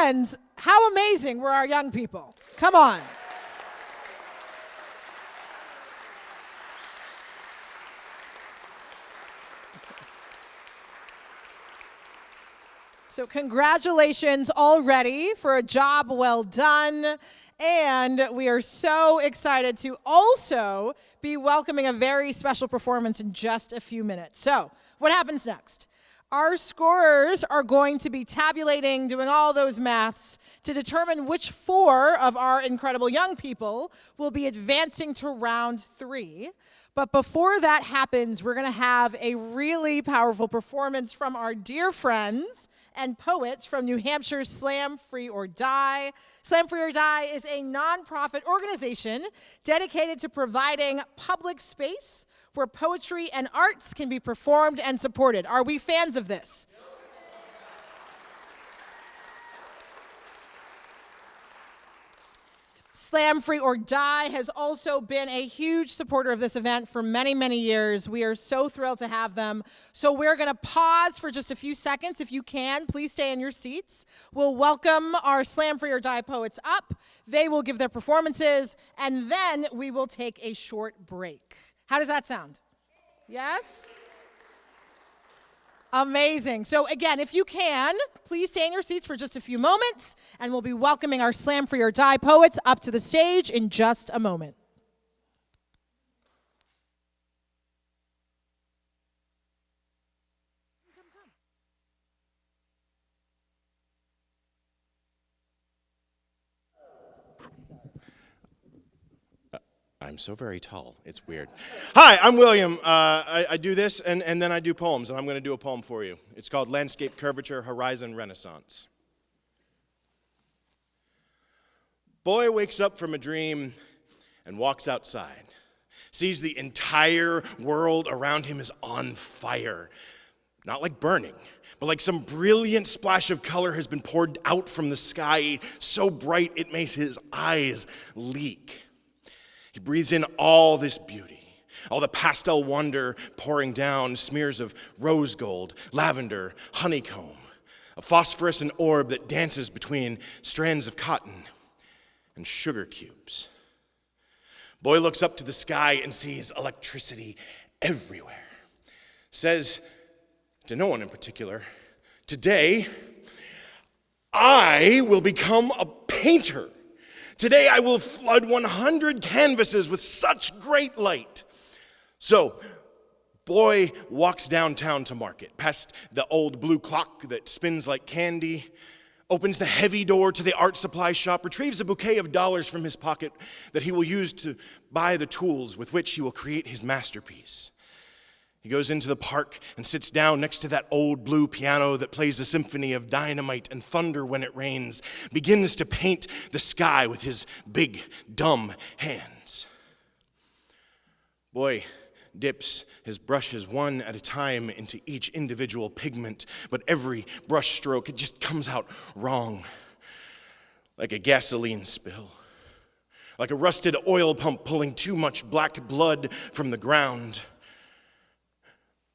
Friends, how amazing were our young people? Come on. So congratulations already for a job well done. And we are so excited to also be welcoming a very special performance in just a few minutes. So what happens next? Our scorers are going to be tabulating, doing all those maths to determine which 4 of our incredible young people will be advancing to round 3. But before that happens, we're going to have a really powerful performance from our dear friends and poets from New Hampshire's Slam Free or Die. Slam Free or Die is a nonprofit organization dedicated to providing public space where poetry and arts can be performed and supported. Are we fans of this? Slam Free or Die has also been a huge supporter of this event for many, many years. We are so thrilled to have them. So we're going to pause for just a few seconds. If you can, please stay in your seats. We'll welcome our Slam Free or Die poets up. They will give their performances, and then we will take a short break. How does that sound? Yes? Amazing. So again, if you can, please stay in your seats for just a few moments, and we'll be welcoming our Slam Free or Die poets up to the stage in just a moment. I'm so very tall. It's weird. Hi, I'm William. I do this, and then I do poems, and I'm going to do a poem for you. It's called Landscape Curvature, Horizon Renaissance. Boy wakes up from a dream and walks outside, sees the entire world around him is on fire. Not like burning, but like some brilliant splash of color has been poured out from the sky, so bright it makes his eyes leak. He breathes in all this beauty, all the pastel wonder pouring down, smears of rose gold, lavender, honeycomb, a phosphorescent orb that dances between strands of cotton and sugar cubes. Boy looks up to the sky and sees electricity everywhere. Says to no one in particular, "Today, I will become a painter. Today I will flood 100 canvases with such great light." So, boy walks downtown to market, past the old blue clock that spins like candy, opens the heavy door to the art supply shop, retrieves a bouquet of dollars from his pocket that he will use to buy the tools with which he will create his masterpiece. He goes into the park and sits down next to that old blue piano that plays a symphony of dynamite and thunder when it rains, begins to paint the sky with his big, dumb hands. Boy dips his brushes one at a time into each individual pigment, but every brush stroke, it just comes out wrong, like a gasoline spill, like a rusted oil pump pulling too much black blood from the ground.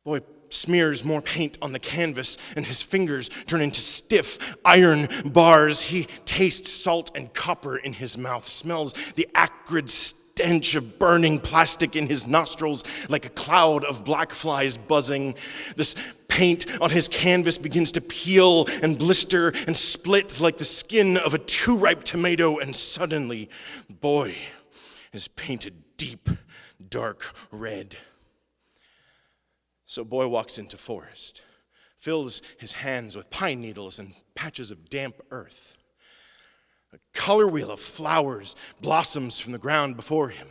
Boy smears more paint on the canvas, and his fingers turn into stiff iron bars. He tastes salt and copper in his mouth, smells the acrid stench of burning plastic in his nostrils like a cloud of black flies buzzing. This paint on his canvas begins to peel and blister and split like the skin of a too-ripe tomato, and suddenly, boy is painted deep, dark red. So boy walks into forest, fills his hands with pine needles and patches of damp earth. A color wheel of flowers blossoms from the ground before him.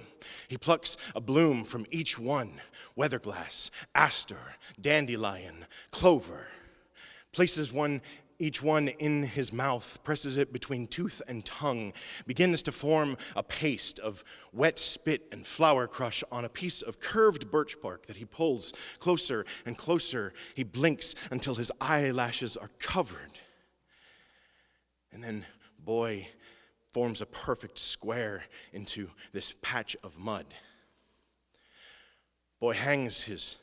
He plucks a bloom from each one: weatherglass, aster, dandelion, clover. Places each one in his mouth, presses it between tooth and tongue, begins to form a paste of wet spit and flower crush on a piece of curved birch bark that he pulls closer and closer. He blinks until his eyelashes are covered. And then boy forms a perfect square into this patch of mud. Boy hangs his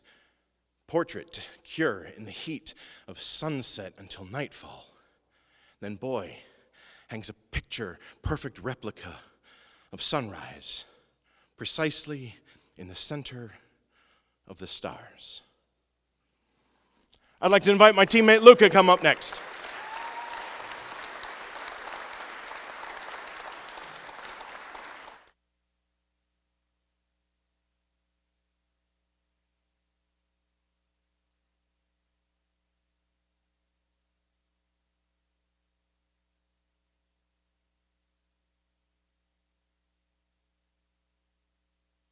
portrait to cure in the heat of sunset until nightfall. Then boy hangs a picture, perfect replica of sunrise, precisely in the center of the stars. I'd like to invite my teammate Luca to come up next.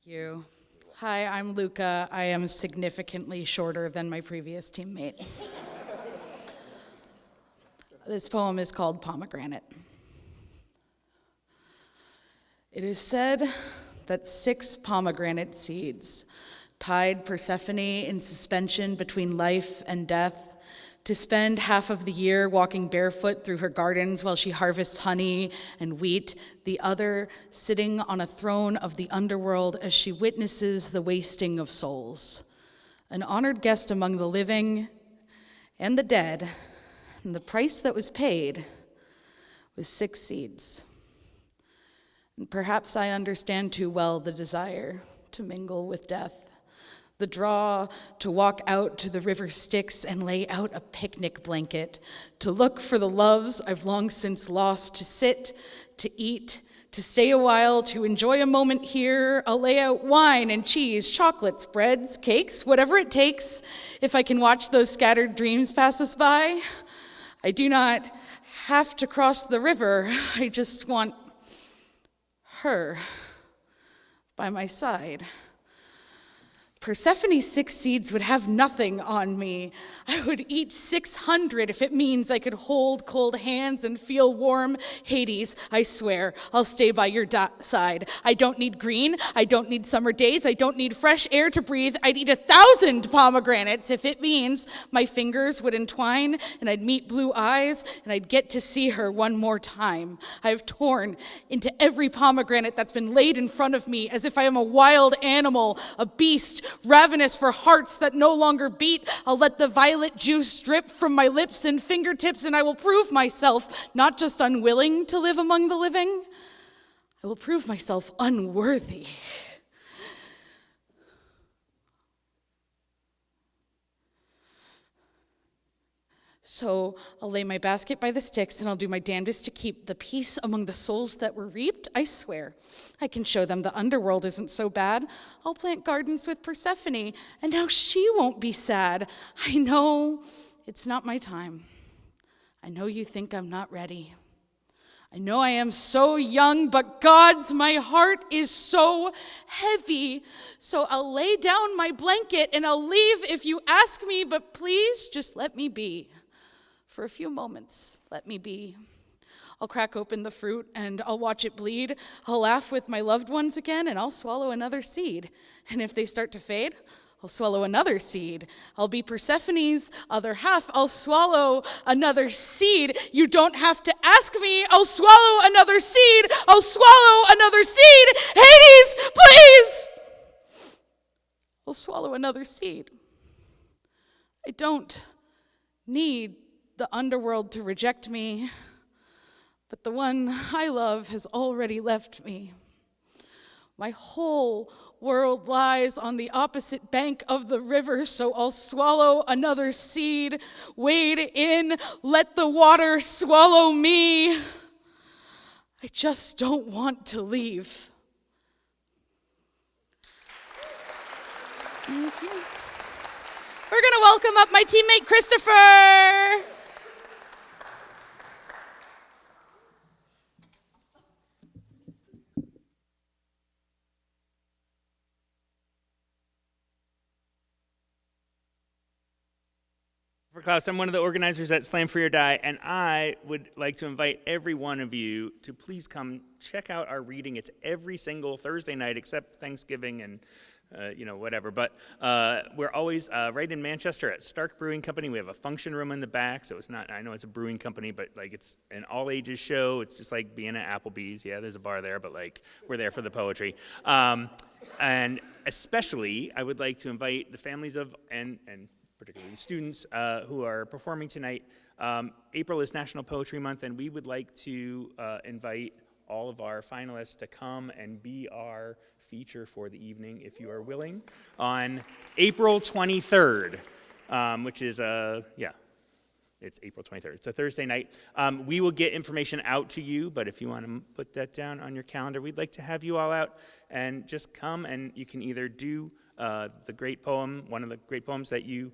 You. Hi, I'm Luca. I am significantly shorter than my previous teammate. This poem is called Pomegranate. It is said that 6 pomegranate seeds tied Persephone in suspension between life and death to spend half of the year walking barefoot through her gardens while she harvests honey and wheat, the other sitting on a throne of the underworld as she witnesses the wasting of souls. An honored guest among the living and the dead, and the price that was paid was 6 seeds. And perhaps I understand too well the desire to mingle with death, the draw to walk out to the river Styx and lay out a picnic blanket, to look for the loves I've long since lost, to sit, to eat, to stay a while, to enjoy a moment here. I'll lay out wine and cheese, chocolates, breads, cakes, whatever it takes, if I can watch those scattered dreams pass us by. I do not have to cross the river. I just want her by my side. Persephone's 6 seeds would have nothing on me. I would eat 600 if it means I could hold cold hands and feel warm. Hades, I swear, I'll stay by your side. I don't need green. I don't need summer days. I don't need fresh air to breathe. I'd eat 1,000 pomegranates if it means my fingers would entwine and I'd meet blue eyes and I'd get to see her one more time. I've torn into every pomegranate that's been laid in front of me as if I am a wild animal, a beast, ravenous for hearts that no longer beat. I'll let the violet juice drip from my lips and fingertips, and I will prove myself not just unwilling to live among the living, I will prove myself unworthy. So I'll lay my basket by the Styx and I'll do my damnedest to keep the peace among the souls that were reaped. I swear, I can show them the underworld isn't so bad. I'll plant gardens with Persephone and now she won't be sad. I know it's not my time. I know you think I'm not ready. I know I am so young, but God's, my heart is so heavy. So I'll lay down my blanket and I'll leave if you ask me, but please just let me be. For a few moments, let me be. I'll crack open the fruit and I'll watch it bleed. I'll laugh with my loved ones again and I'll swallow another seed. And if they start to fade, I'll swallow another seed. I'll be Persephone's other half. I'll swallow another seed. You don't have to ask me. I'll swallow another seed. I'll swallow another seed. Hades, please! I'll swallow another seed. I don't need the underworld to reject me, but the one I love has already left me. My whole world lies on the opposite bank of the river, so I'll swallow another seed. Wade in, let the water swallow me. I just don't want to leave. Thank you. We're gonna welcome up my teammate, Christopher. Klaus, I'm one of the organizers at Slam Free or Die, and I would like to invite every one of you to please come check out our reading. It's every single Thursday night except Thanksgiving and whatever. But we're always right in Manchester at Stark Brewing Company. We have a function room in the back, so it's not, I know it's a brewing company, but like it's an all ages show. It's just like being at Applebee's. Yeah, there's a bar there, but like we're there for the poetry. And especially, I would like to invite the families of and particularly students who are performing tonight. April is National Poetry Month, and we would like to invite all of our finalists to come and be our feature for the evening, if you are willing, on April 23rd, which is, it's April 23rd. It's a Thursday night. We will get information out to you, but if you want to put that down on your calendar, we'd like to have you all out and just come, and you can either do the great poem, one of the great poems that you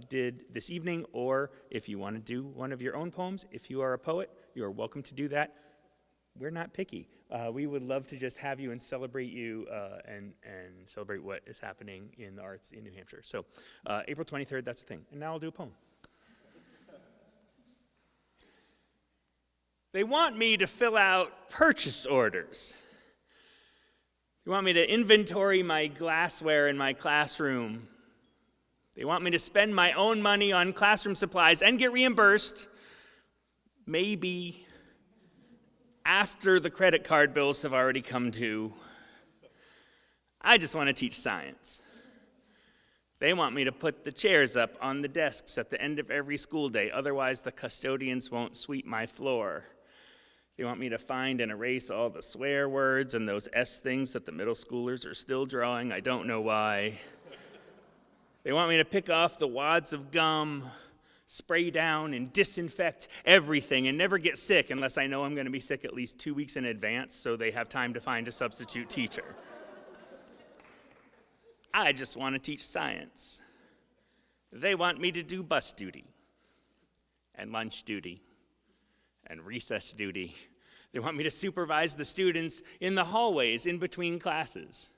did this evening, or if you want to do one of your own poems, if you are a poet, you are welcome to do that. We're not picky. We would love to just have you and celebrate you and celebrate what is happening in the arts in New Hampshire. So April 23rd, that's the thing. And now I'll do a poem. They want me to fill out purchase orders. They want me to inventory my glassware in my classroom. They want me to spend my own money on classroom supplies and get reimbursed, maybe after the credit card bills have already come due. I just want to teach science. They want me to put the chairs up on the desks at the end of every school day, otherwise the custodians won't sweep my floor. They want me to find and erase all the swear words and those S things that the middle schoolers are still drawing. I don't know why. They want me to pick off the wads of gum, spray down and disinfect everything, and never get sick unless I know I'm going to be sick at least 2 weeks in advance so they have time to find a substitute teacher. I just want to teach science. They want me to do bus duty and lunch duty and recess duty. They want me to supervise the students in the hallways in between classes.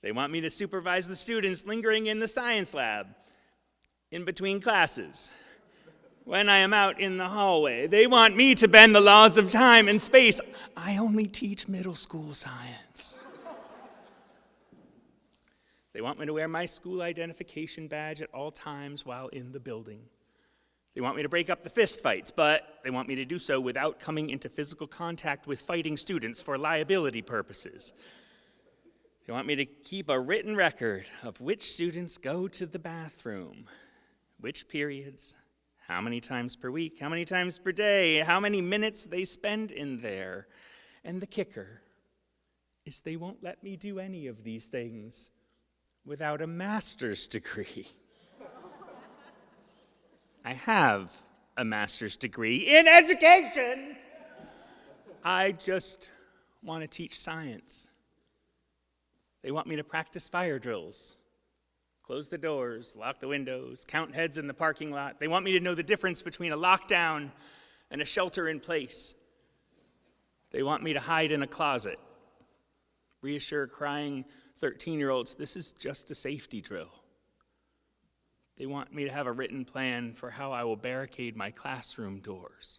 They want me to supervise the students lingering in the science lab in between classes. When I am out in the hallway, they want me to bend the laws of time and space. I only teach middle school science. They want me to wear my school identification badge at all times while in the building. They want me to break up the fist fights, but they want me to do so without coming into physical contact with fighting students for liability purposes. They want me to keep a written record of which students go to the bathroom, which periods, how many times per week, how many times per day, how many minutes they spend in there. And the kicker is they won't let me do any of these things without a master's degree. I have a master's degree in education. I just want to teach science. They want me to practice fire drills, close the doors, lock the windows, count heads in the parking lot. They want me to know the difference between a lockdown and a shelter in place. They want me to hide in a closet, reassure crying 13-year-olds, this is just a safety drill. They want me to have a written plan for how I will barricade my classroom doors.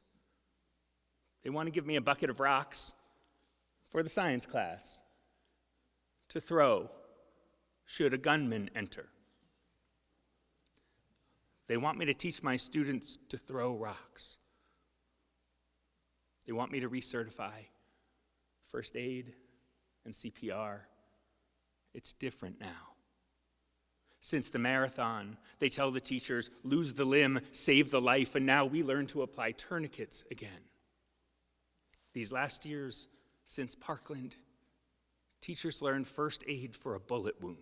They want to give me a bucket of rocks for the science class to throw should a gunman enter. They want me to teach my students to throw rocks. They want me to recertify first aid and CPR. It's different now. Since the marathon, they tell the teachers, lose the limb, save the life, and now we learn to apply tourniquets again. These last years, since Parkland, teachers learned first aid for a bullet wound.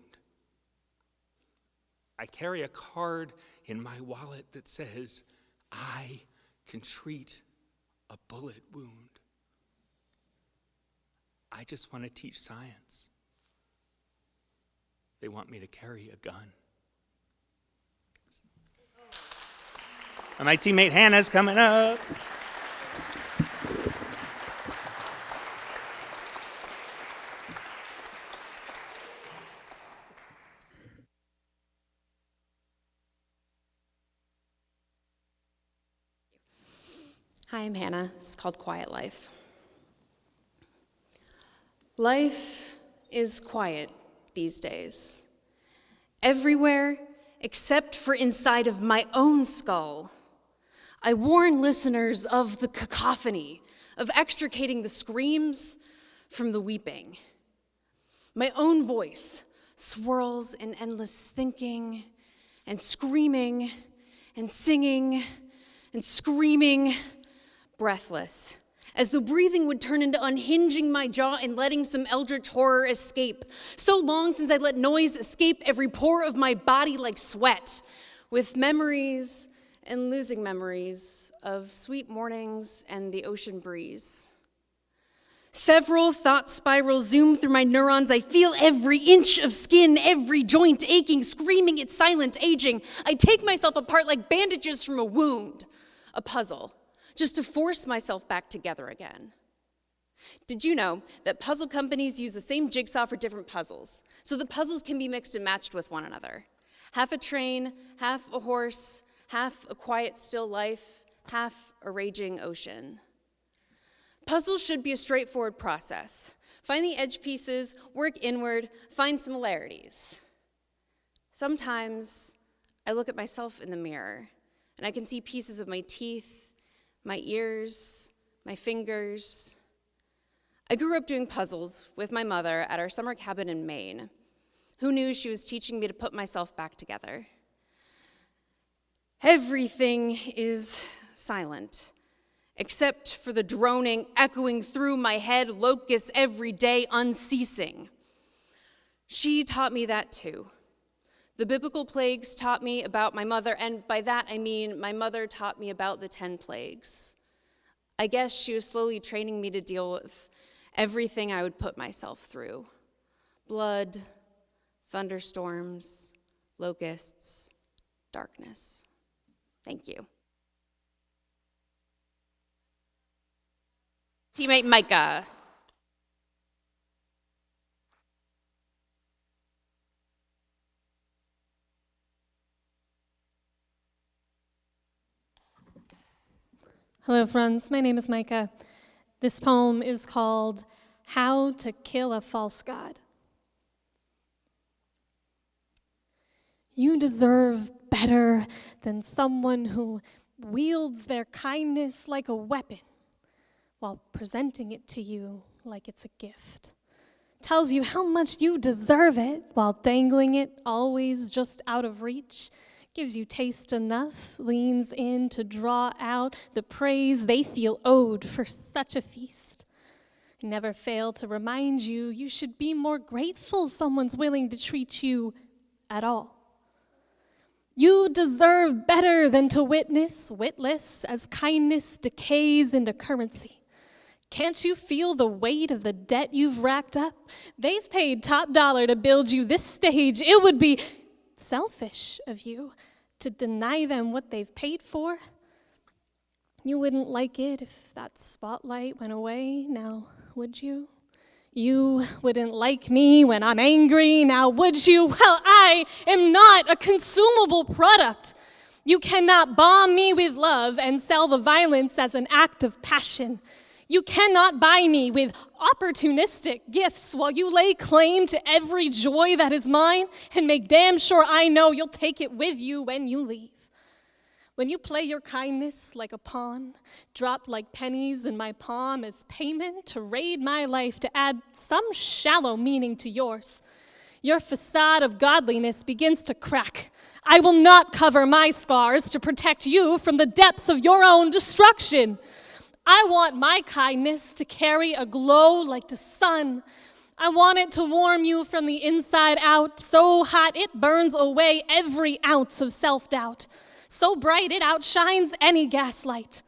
I carry a card in my wallet that says, I can treat a bullet wound. I just want to teach science. They want me to carry a gun. And my teammate Hannah's coming up. Hi, I'm Hannah. It's called Quiet Life. Life is quiet these days. Everywhere except for inside of my own skull. I warn listeners of the cacophony, of extricating the screams from the weeping. My own voice swirls in endless thinking and screaming and singing and screaming, breathless, as though breathing would turn into unhinging my jaw and letting some eldritch horror escape. So long since I let noise escape every pore of my body like sweat, with memories and losing memories of sweet mornings and the ocean breeze. Several thought spirals zoom through my neurons. I feel every inch of skin, every joint aching, screaming its silent aging. I take myself apart like bandages from a wound, a puzzle, just to force myself back together again. Did you know that puzzle companies use the same jigsaw for different puzzles, so the puzzles can be mixed and matched with one another? Half a train, half a horse, half a quiet, still life, half a raging ocean. Puzzles should be a straightforward process. Find the edge pieces, work inward, find similarities. Sometimes I look at myself in the mirror and I can see pieces of my teeth, my ears, my fingers. I grew up doing puzzles with my mother at our summer cabin in Maine. Who knew she was teaching me to put myself back together? Everything is silent, except for the droning echoing through my head, locusts every day unceasing. She taught me that too. The biblical plagues taught me about my mother, and by that I mean my mother taught me about the 10 plagues. I guess she was slowly training me to deal with everything I would put myself through. Blood, thunderstorms, locusts, darkness. Thank you. Teammate Micah. Hello, friends. My name is Micah. This poem is called How to Kill a False God. You deserve better than someone who wields their kindness like a weapon while presenting it to you like it's a gift. Tells you how much you deserve it while dangling it always just out of reach. Gives you taste enough, leans in to draw out the praise they feel owed for such a feast. Never fail to remind you you should be more grateful someone's willing to treat you at all. You deserve better than to witness, witless, as kindness decays into currency. Can't you feel the weight of the debt you've racked up? They've paid top dollar to build you this stage. It would be selfish of you to deny them what they've paid for. You wouldn't like it if that spotlight went away, now would you? You wouldn't like me when I'm angry, now would you? Well, I am not a consumable product. You cannot bomb me with love and sell the violence as an act of passion. You cannot buy me with opportunistic gifts while you lay claim to every joy that is mine and make damn sure I know you'll take it with you when you leave. When you play your kindness like a pawn, drop like pennies in my palm as payment to raid my life to add some shallow meaning to yours, your facade of godliness begins to crack. I will not cover my scars to protect you from the depths of your own destruction. I want my kindness to carry a glow like the sun. I want it to warm you from the inside out, so hot it burns away every ounce of self-doubt. So bright it outshines any gaslight.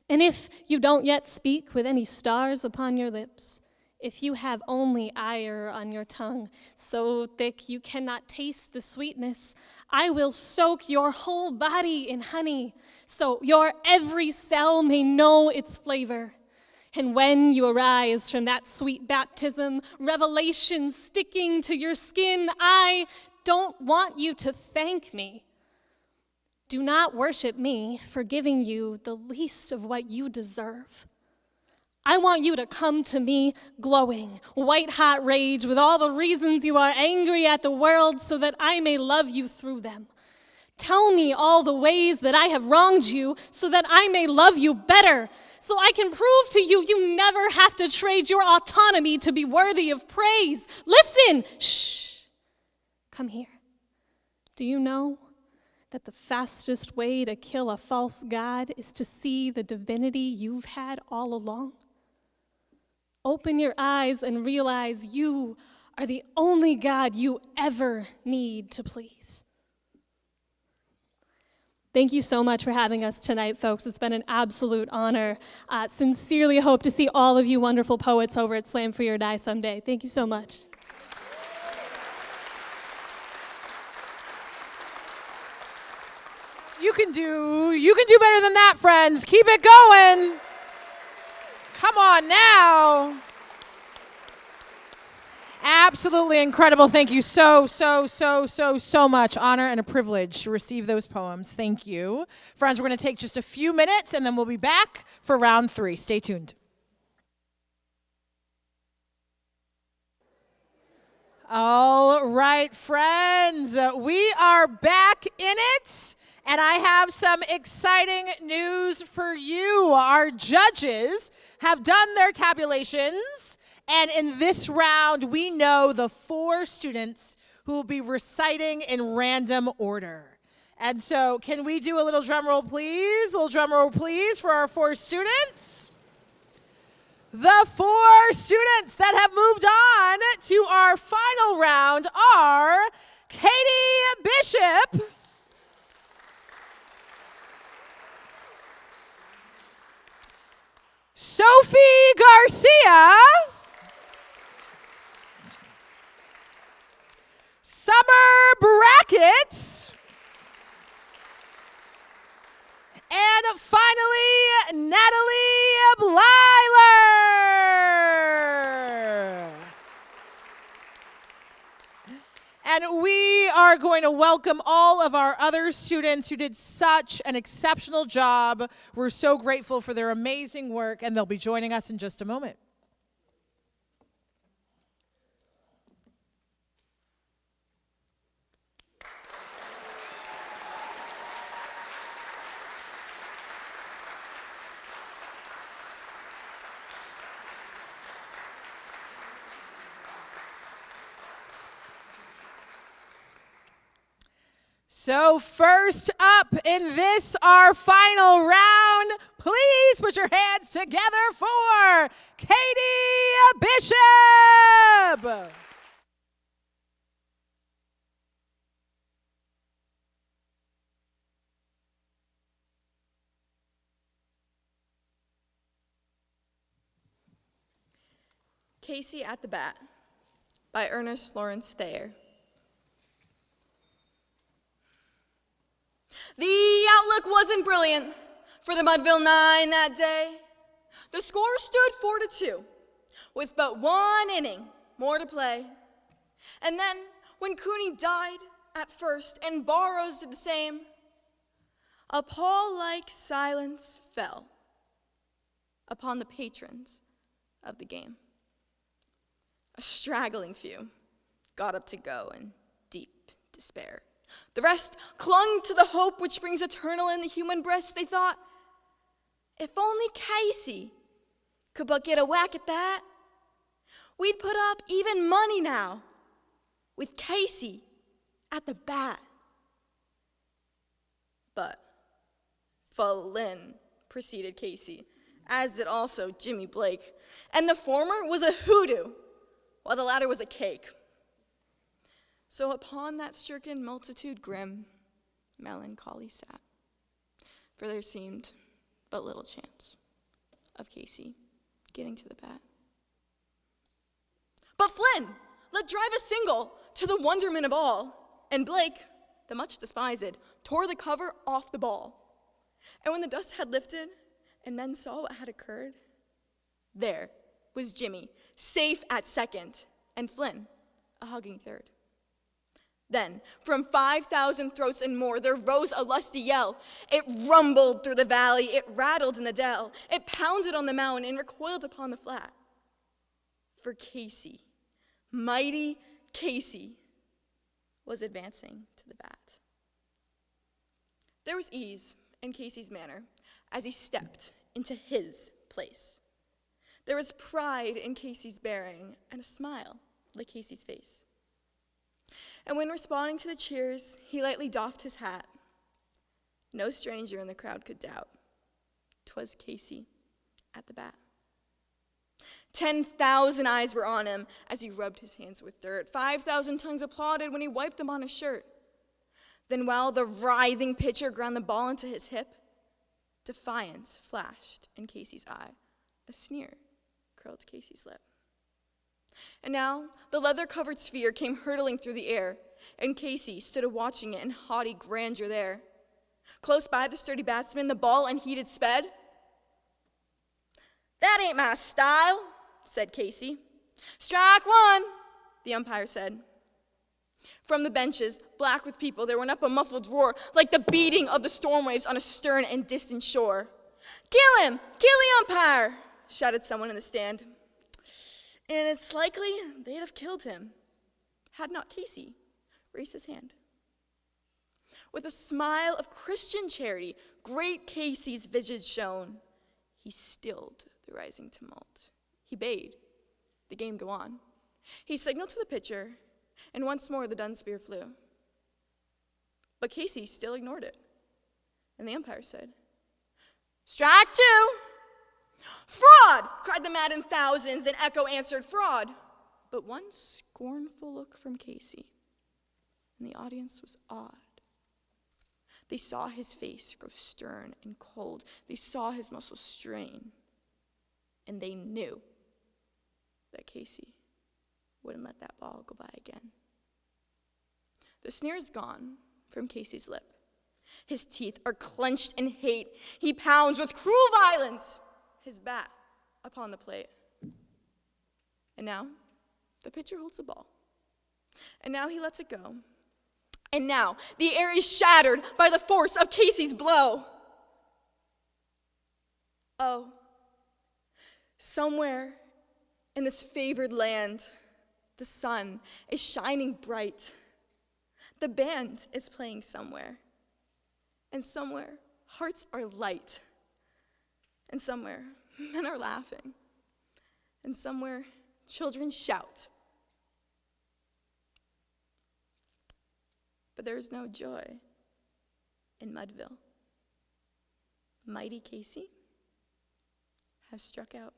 And if you don't yet speak with any stars upon your lips, if you have only ire on your tongue, so thick you cannot taste the sweetness, I will soak your whole body in honey, so your every cell may know its flavor. And when you arise from that sweet baptism, revelation sticking to your skin, I don't want you to thank me. Do not worship me for giving you the least of what you deserve. I want you to come to me glowing, white-hot rage with all the reasons you are angry at the world so that I may love you through them. Tell me all the ways that I have wronged you so that I may love you better, so I can prove to you you never have to trade your autonomy to be worthy of praise. Listen! Shh. Come here. Do you know that the fastest way to kill a false god is to see the divinity you've had all along? Open your eyes and realize you are the only God you ever need to please. Thank you so much for having us tonight, folks. It's been an absolute honor. Sincerely hope to see all of you wonderful poets over at Slam Free or Die someday. Thank you so much. You can do better than that, friends. Keep it going. Come on now. Absolutely incredible. Thank you so much. Honor and a privilege to receive those poems. Thank you. Friends, we're going to take just a few minutes and then we'll be back for round 3. Stay tuned. All right, friends, we are back in it, and I have some exciting news for you. Our judges have done their tabulations, and in this round, we know the 4 students who will be reciting in random order. And so, can we do a little drum roll, please? A little drum roll, please, for our 4 students. The 4 students that have moved on to our final round are Katie Bishop, Sophie Garcia, Summer Brackett, and finally, Natalie Blyler. And we are going to welcome all of our other students who did such an exceptional job. We're so grateful for their amazing work, and they'll be joining us in just a moment. So first up in this, our final round, please put your hands together for Katie Bishop. Casey at the Bat by Ernest Lawrence Thayer. The outlook wasn't brilliant for the Mudville 9 that day. The score stood 4-2, with but 1 inning more to play. And then, when Cooney died at first and Barrows did the same, a pall-like silence fell upon the patrons of the game. A straggling few got up to go in deep despair. The rest clung to the hope which springs eternal in the human breast. They thought, if only Casey could but get a whack at that, we'd put up even money now with Casey at the bat. But Flynn preceded Casey, as did also Jimmy Blake, and the former was a hoodoo, while the latter was a cake. So upon that stricken multitude grim, melancholy sat, for there seemed but little chance of Casey getting to the bat. But Flynn let drive a single to the wonderment of all, and Blake, the much despised, tore the cover off the ball. And when the dust had lifted and men saw what had occurred, there was Jimmy, safe at second, and Flynn, a hugging third. Then, from 5,000 throats and more, there rose a lusty yell. It rumbled through the valley, it rattled in the dell, it pounded on the mountain and recoiled upon the flat. For Casey, mighty Casey, was advancing to the bat. There was ease in Casey's manner as he stepped into his place. There was pride in Casey's bearing and a smile like Casey's face. And when responding to the cheers, he lightly doffed his hat No stranger in the crowd could doubt 'twas Casey at the bat. 10,000 eyes were on him as he rubbed his hands with dirt. 5,000 tongues applauded when he wiped them on his shirt. Then while the writhing pitcher ground the ball into his hip, defiance flashed in Casey's eye. A sneer curled Casey's lip. And now the leather-covered sphere came hurtling through the air, and Casey stood watching it in haughty grandeur there. Close by the sturdy batsman, the ball unheeded sped. "That ain't my style," said Casey. "Strike one," the umpire said. From the benches, black with people, there went up a muffled roar, like the beating of the storm waves on a stern and distant shore. "Kill him! Kill the umpire!" shouted someone in the stand. And it's likely they'd have killed him had not Casey raised his hand. With a smile of Christian charity, great Casey's visage shone. He stilled the rising tumult. He bade the game go on. He signaled to the pitcher, and once more the dun spear flew. But Casey still ignored it, and the umpire said, "Strike two!" "Fraud!" cried the maddened thousands, and echo answered, "Fraud!" But one scornful look from Casey, and the audience was awed. They saw his face grow stern and cold. They saw his muscles strain, and they knew that Casey wouldn't let that ball go by again. The sneer is gone from Casey's lip. His teeth are clenched in hate. He pounds with cruel violence his bat upon the plate. And now the pitcher holds the ball. And now he lets it go. And now the air is shattered by the force of Casey's blow. Oh, somewhere in this favored land, the sun is shining bright. The band is playing somewhere. And somewhere, hearts are light. And somewhere, men are laughing. And somewhere, children shout. But there is no joy in Mudville. Mighty Casey has struck out.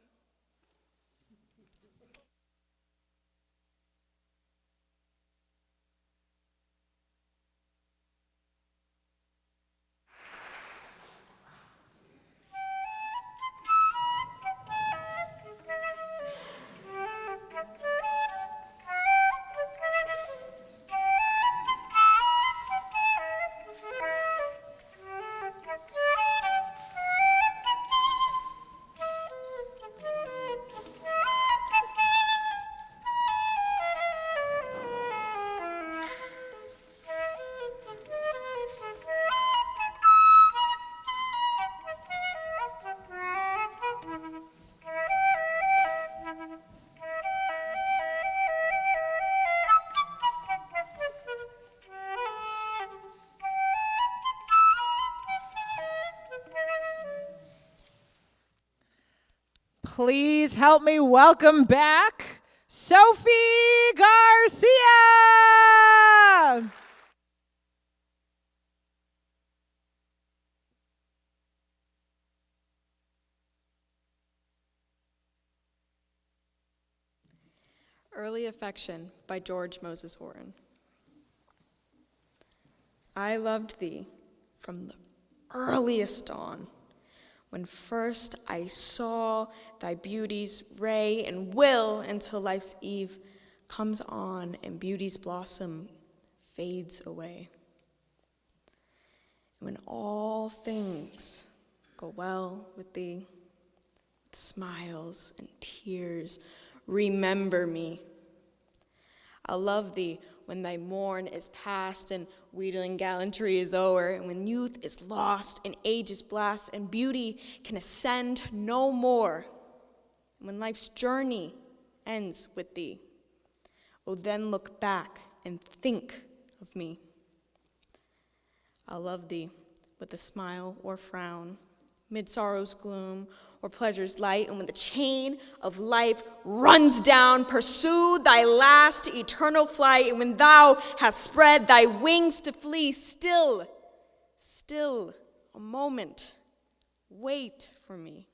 Please help me welcome back Sophie Garcia. Early Affection by George Moses Warren. I loved thee from the earliest dawn, when first I saw thy beauty's ray and will, until life's eve comes on and beauty's blossom fades away. And when all things go well with thee, with smiles and tears, remember me. I love thee when thy morn is past and wheedling gallantry is o'er, and when youth is lost and age is blast and beauty can ascend no more, and when life's journey ends with thee, oh, then look back and think of me. I love thee with a smile or frown, mid sorrow's gloom or pleasure's light, and when the chain of life runs down, pursue thy last eternal flight, and when thou hast spread thy wings to flee, still Still, a moment, wait for me.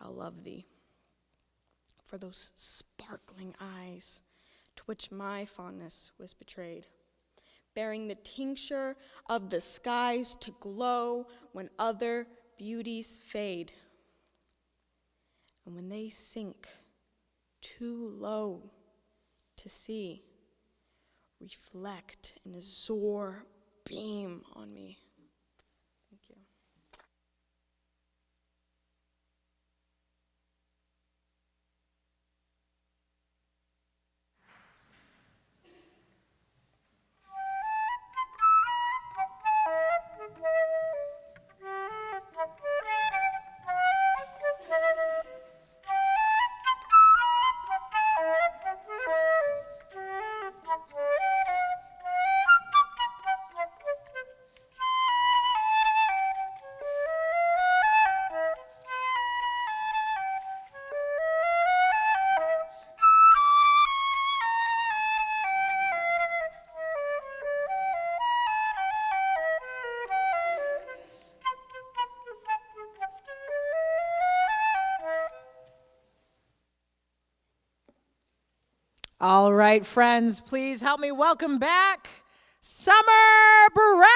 I'll love thee for those sparkling eyes to which my fondness was betrayed, bearing the tincture of the skies to glow when other beauties fade. And when they sink too low to see, reflect an azure beam on me. Thank you. All right, friends, please help me welcome back Summer Brackets.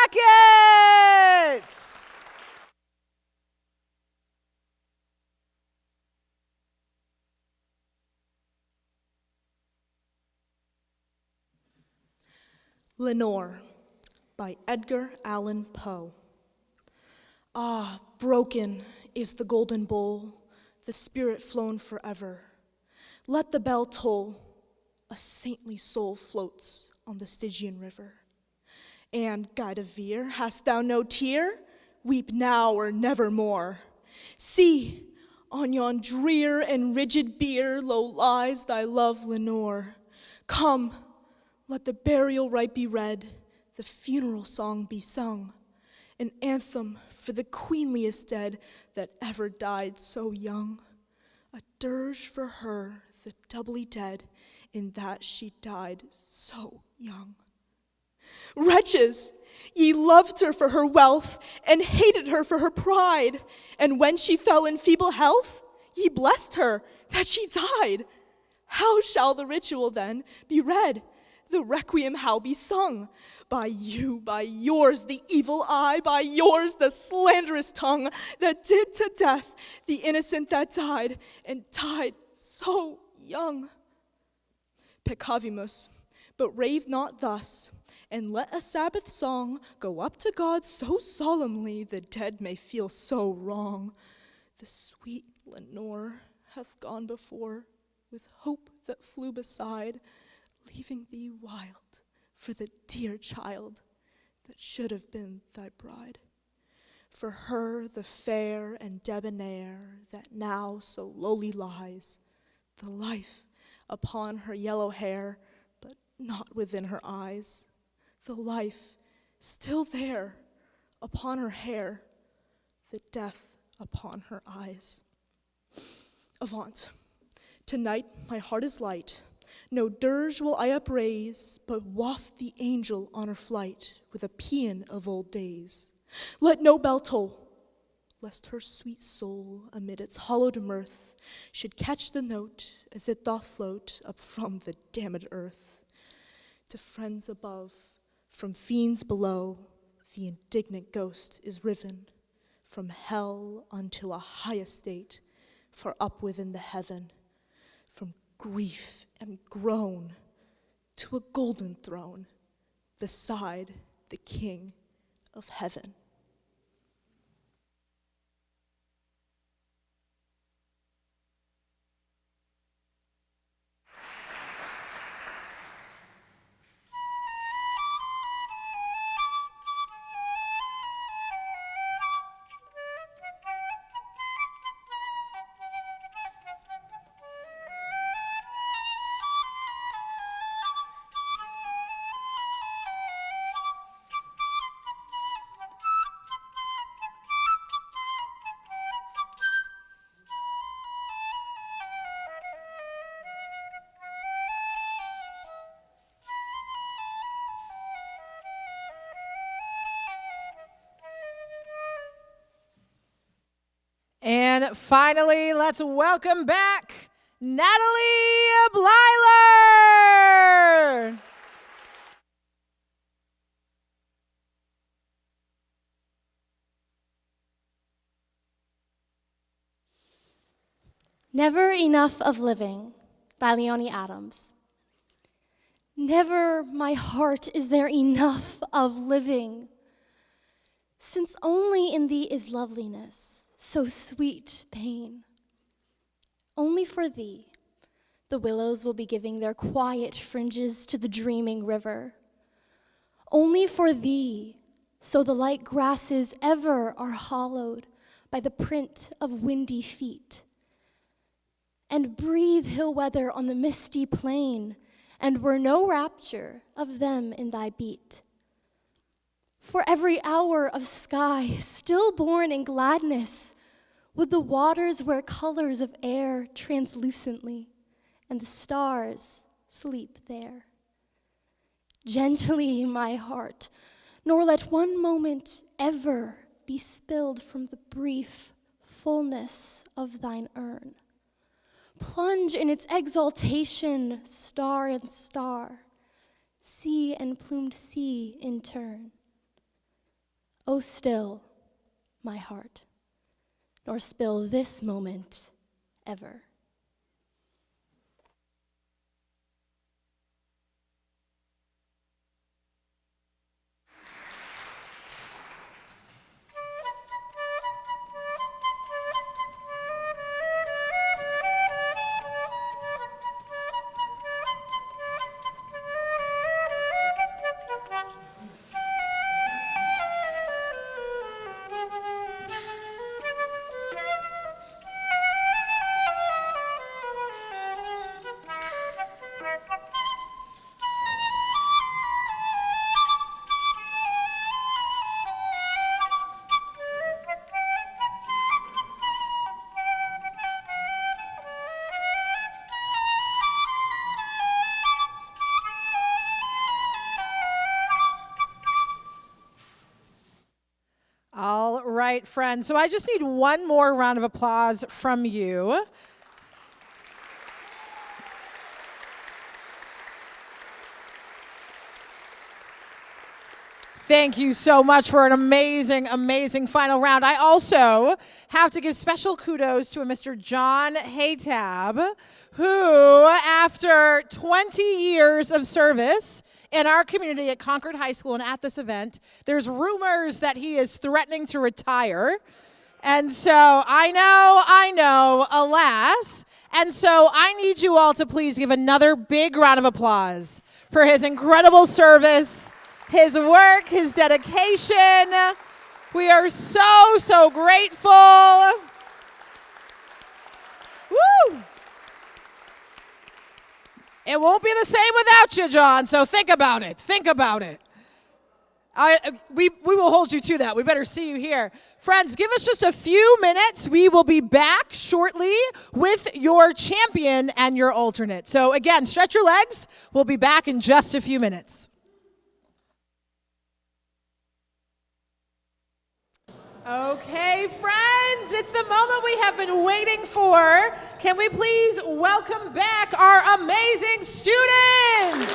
Lenore by Edgar Allan Poe. Ah, broken is the golden bowl, the spirit flown forever. Let the bell toll, a saintly soul floats on the Stygian river. And, guide of Vere, hast thou no tear? Weep now or nevermore. See, on yon drear and rigid bier low lies thy love, Lenore. Come, let the burial rite be read, the funeral song be sung, an anthem for the queenliest dead that ever died so young. A dirge for her, the doubly dead, in that she died so young. Wretches, ye loved her for her wealth, and hated her for her pride, and when she fell in feeble health, ye blessed her that she died. How shall the ritual then be read? The requiem how be sung? By you, by yours the evil eye, by yours the slanderous tongue, that did to death the innocent that died, and died so young. Peccavimus, but rave not thus, and let a Sabbath song go up to God so solemnly the dead may feel so wrong. The sweet Lenore hath gone before, with hope that flew beside, leaving thee wild for the dear child that should have been thy bride. For her, the fair and debonair, that now so lowly lies, the life upon her yellow hair, but not within her eyes, the life still there upon her hair, the death upon her eyes. Avaunt, tonight my heart is light, no dirge will I upraise, but waft the angel on her flight with a paean of old days. Let no bell toll, lest her sweet soul amid its hollowed mirth should catch the note as it doth float up from the damned earth. To friends above, from fiends below, the indignant ghost is riven from hell unto a high estate, far up within the heaven, from grief and groan to a golden throne beside the King of heaven. And finally, let's welcome back Natalie Blyler. Never Enough of Living by Leonie Adams. Never, my heart, is there enough of living, since only in thee is loveliness, so sweet pain. Only for thee, the willows will be giving their quiet fringes to the dreaming river. Only for thee, so the light grasses ever are hollowed by the print of windy feet. And breathe hill weather on the misty plain, and were no rapture of them in thy beat. For every hour of sky stillborn in gladness, would the waters wear colors of air translucently, and the stars sleep there. Gently, my heart, nor let one moment ever be spilled from the brief fullness of thine urn. Plunge in its exaltation, star and star, sea and plumed sea in turn. O still, my heart, nor spill this moment ever. All right, friends. So I just need one more round of applause from you. Thank you so much for an amazing, amazing final round. I also have to give special kudos to a Mr. John Haytab, who, after 20 years of service in our community at Concord High School and at this event, there's rumors that he is threatening to retire. And so I know, alas. And so I need you all to please give another big round of applause for his incredible service, his work, his dedication. We are so, so grateful. Woo! It won't be the same without you, John, so think about it. Think about it. We will hold you to that. We better see you here. Friends, give us just a few minutes. We will be back shortly with your champion and your alternate. So again, stretch your legs. We'll be back in just a few minutes. Okay, friends, it's the moment we have been waiting for. Can we please welcome back our amazing students?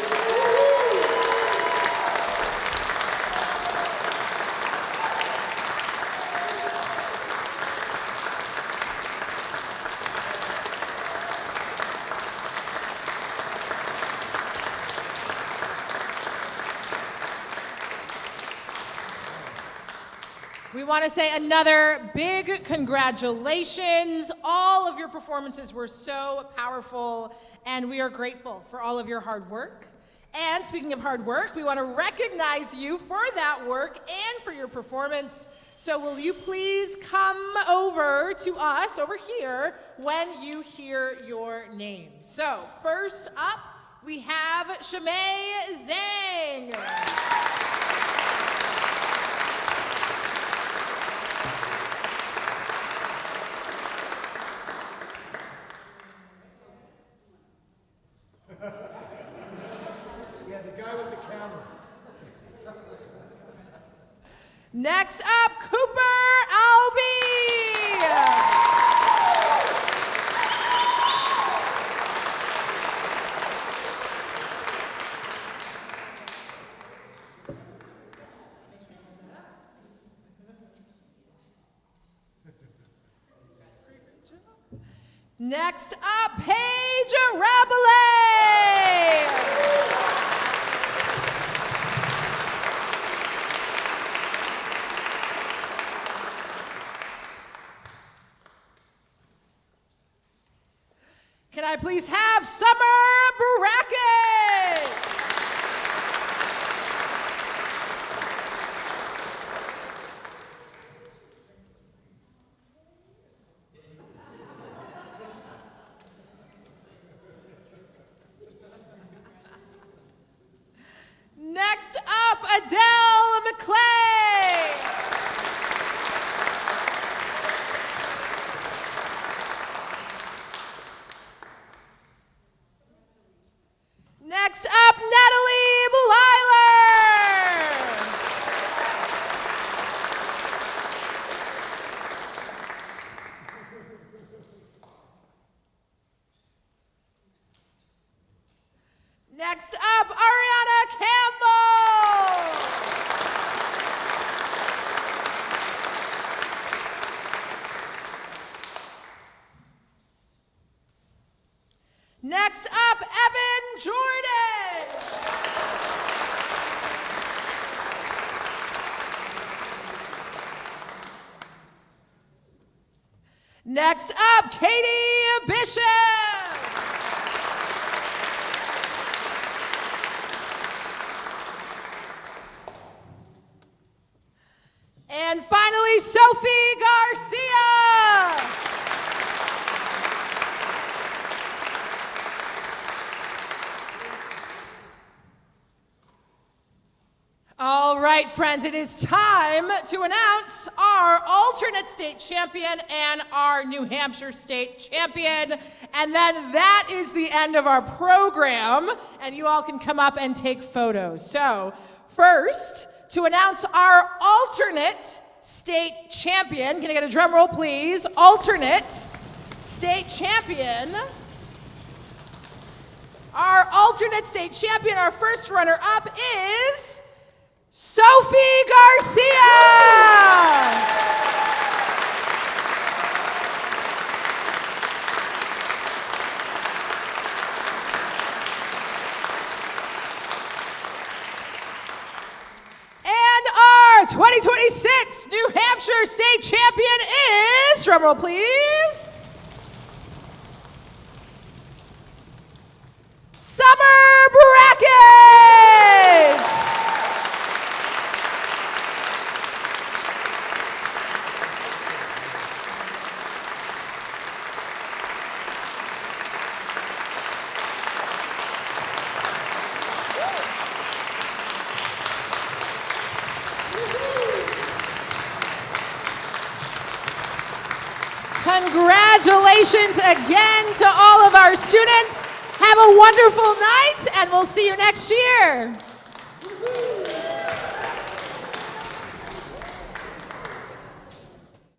We want to say another big congratulations. All of your performances were so powerful, and we are grateful for all of your hard work. And speaking of hard work, we want to recognize you for that work and for your performance. So will you please come over to us over here when you hear your name. So first up, we have Shamay Zhang. Yeah, the guy with the camera. Next up, Cooper Albee. Next up, Paige Rabelais. Can I please have Summer Brackett? Next up, Adele McClay. Next up, Natalie Beleiler. Next up, Ariana Campbell. Next up, Evan Jordan. Next up, Katie Bishop. And finally, Sophie Garcia. All right, friends, it is time to announce our alternate state champion and our New Hampshire state champion. And then that is the end of our program, and you all can come up and take photos. So first, to announce our alternate state champion, can I get a drum roll, please? Alternate state champion. Our alternate state champion, our first runner-up is Sophie Garcia. And our 2026 New Hampshire state champion is, drumroll please, Summer Brackett. Congratulations again to all of our students. Have a wonderful night, and we'll see you next year.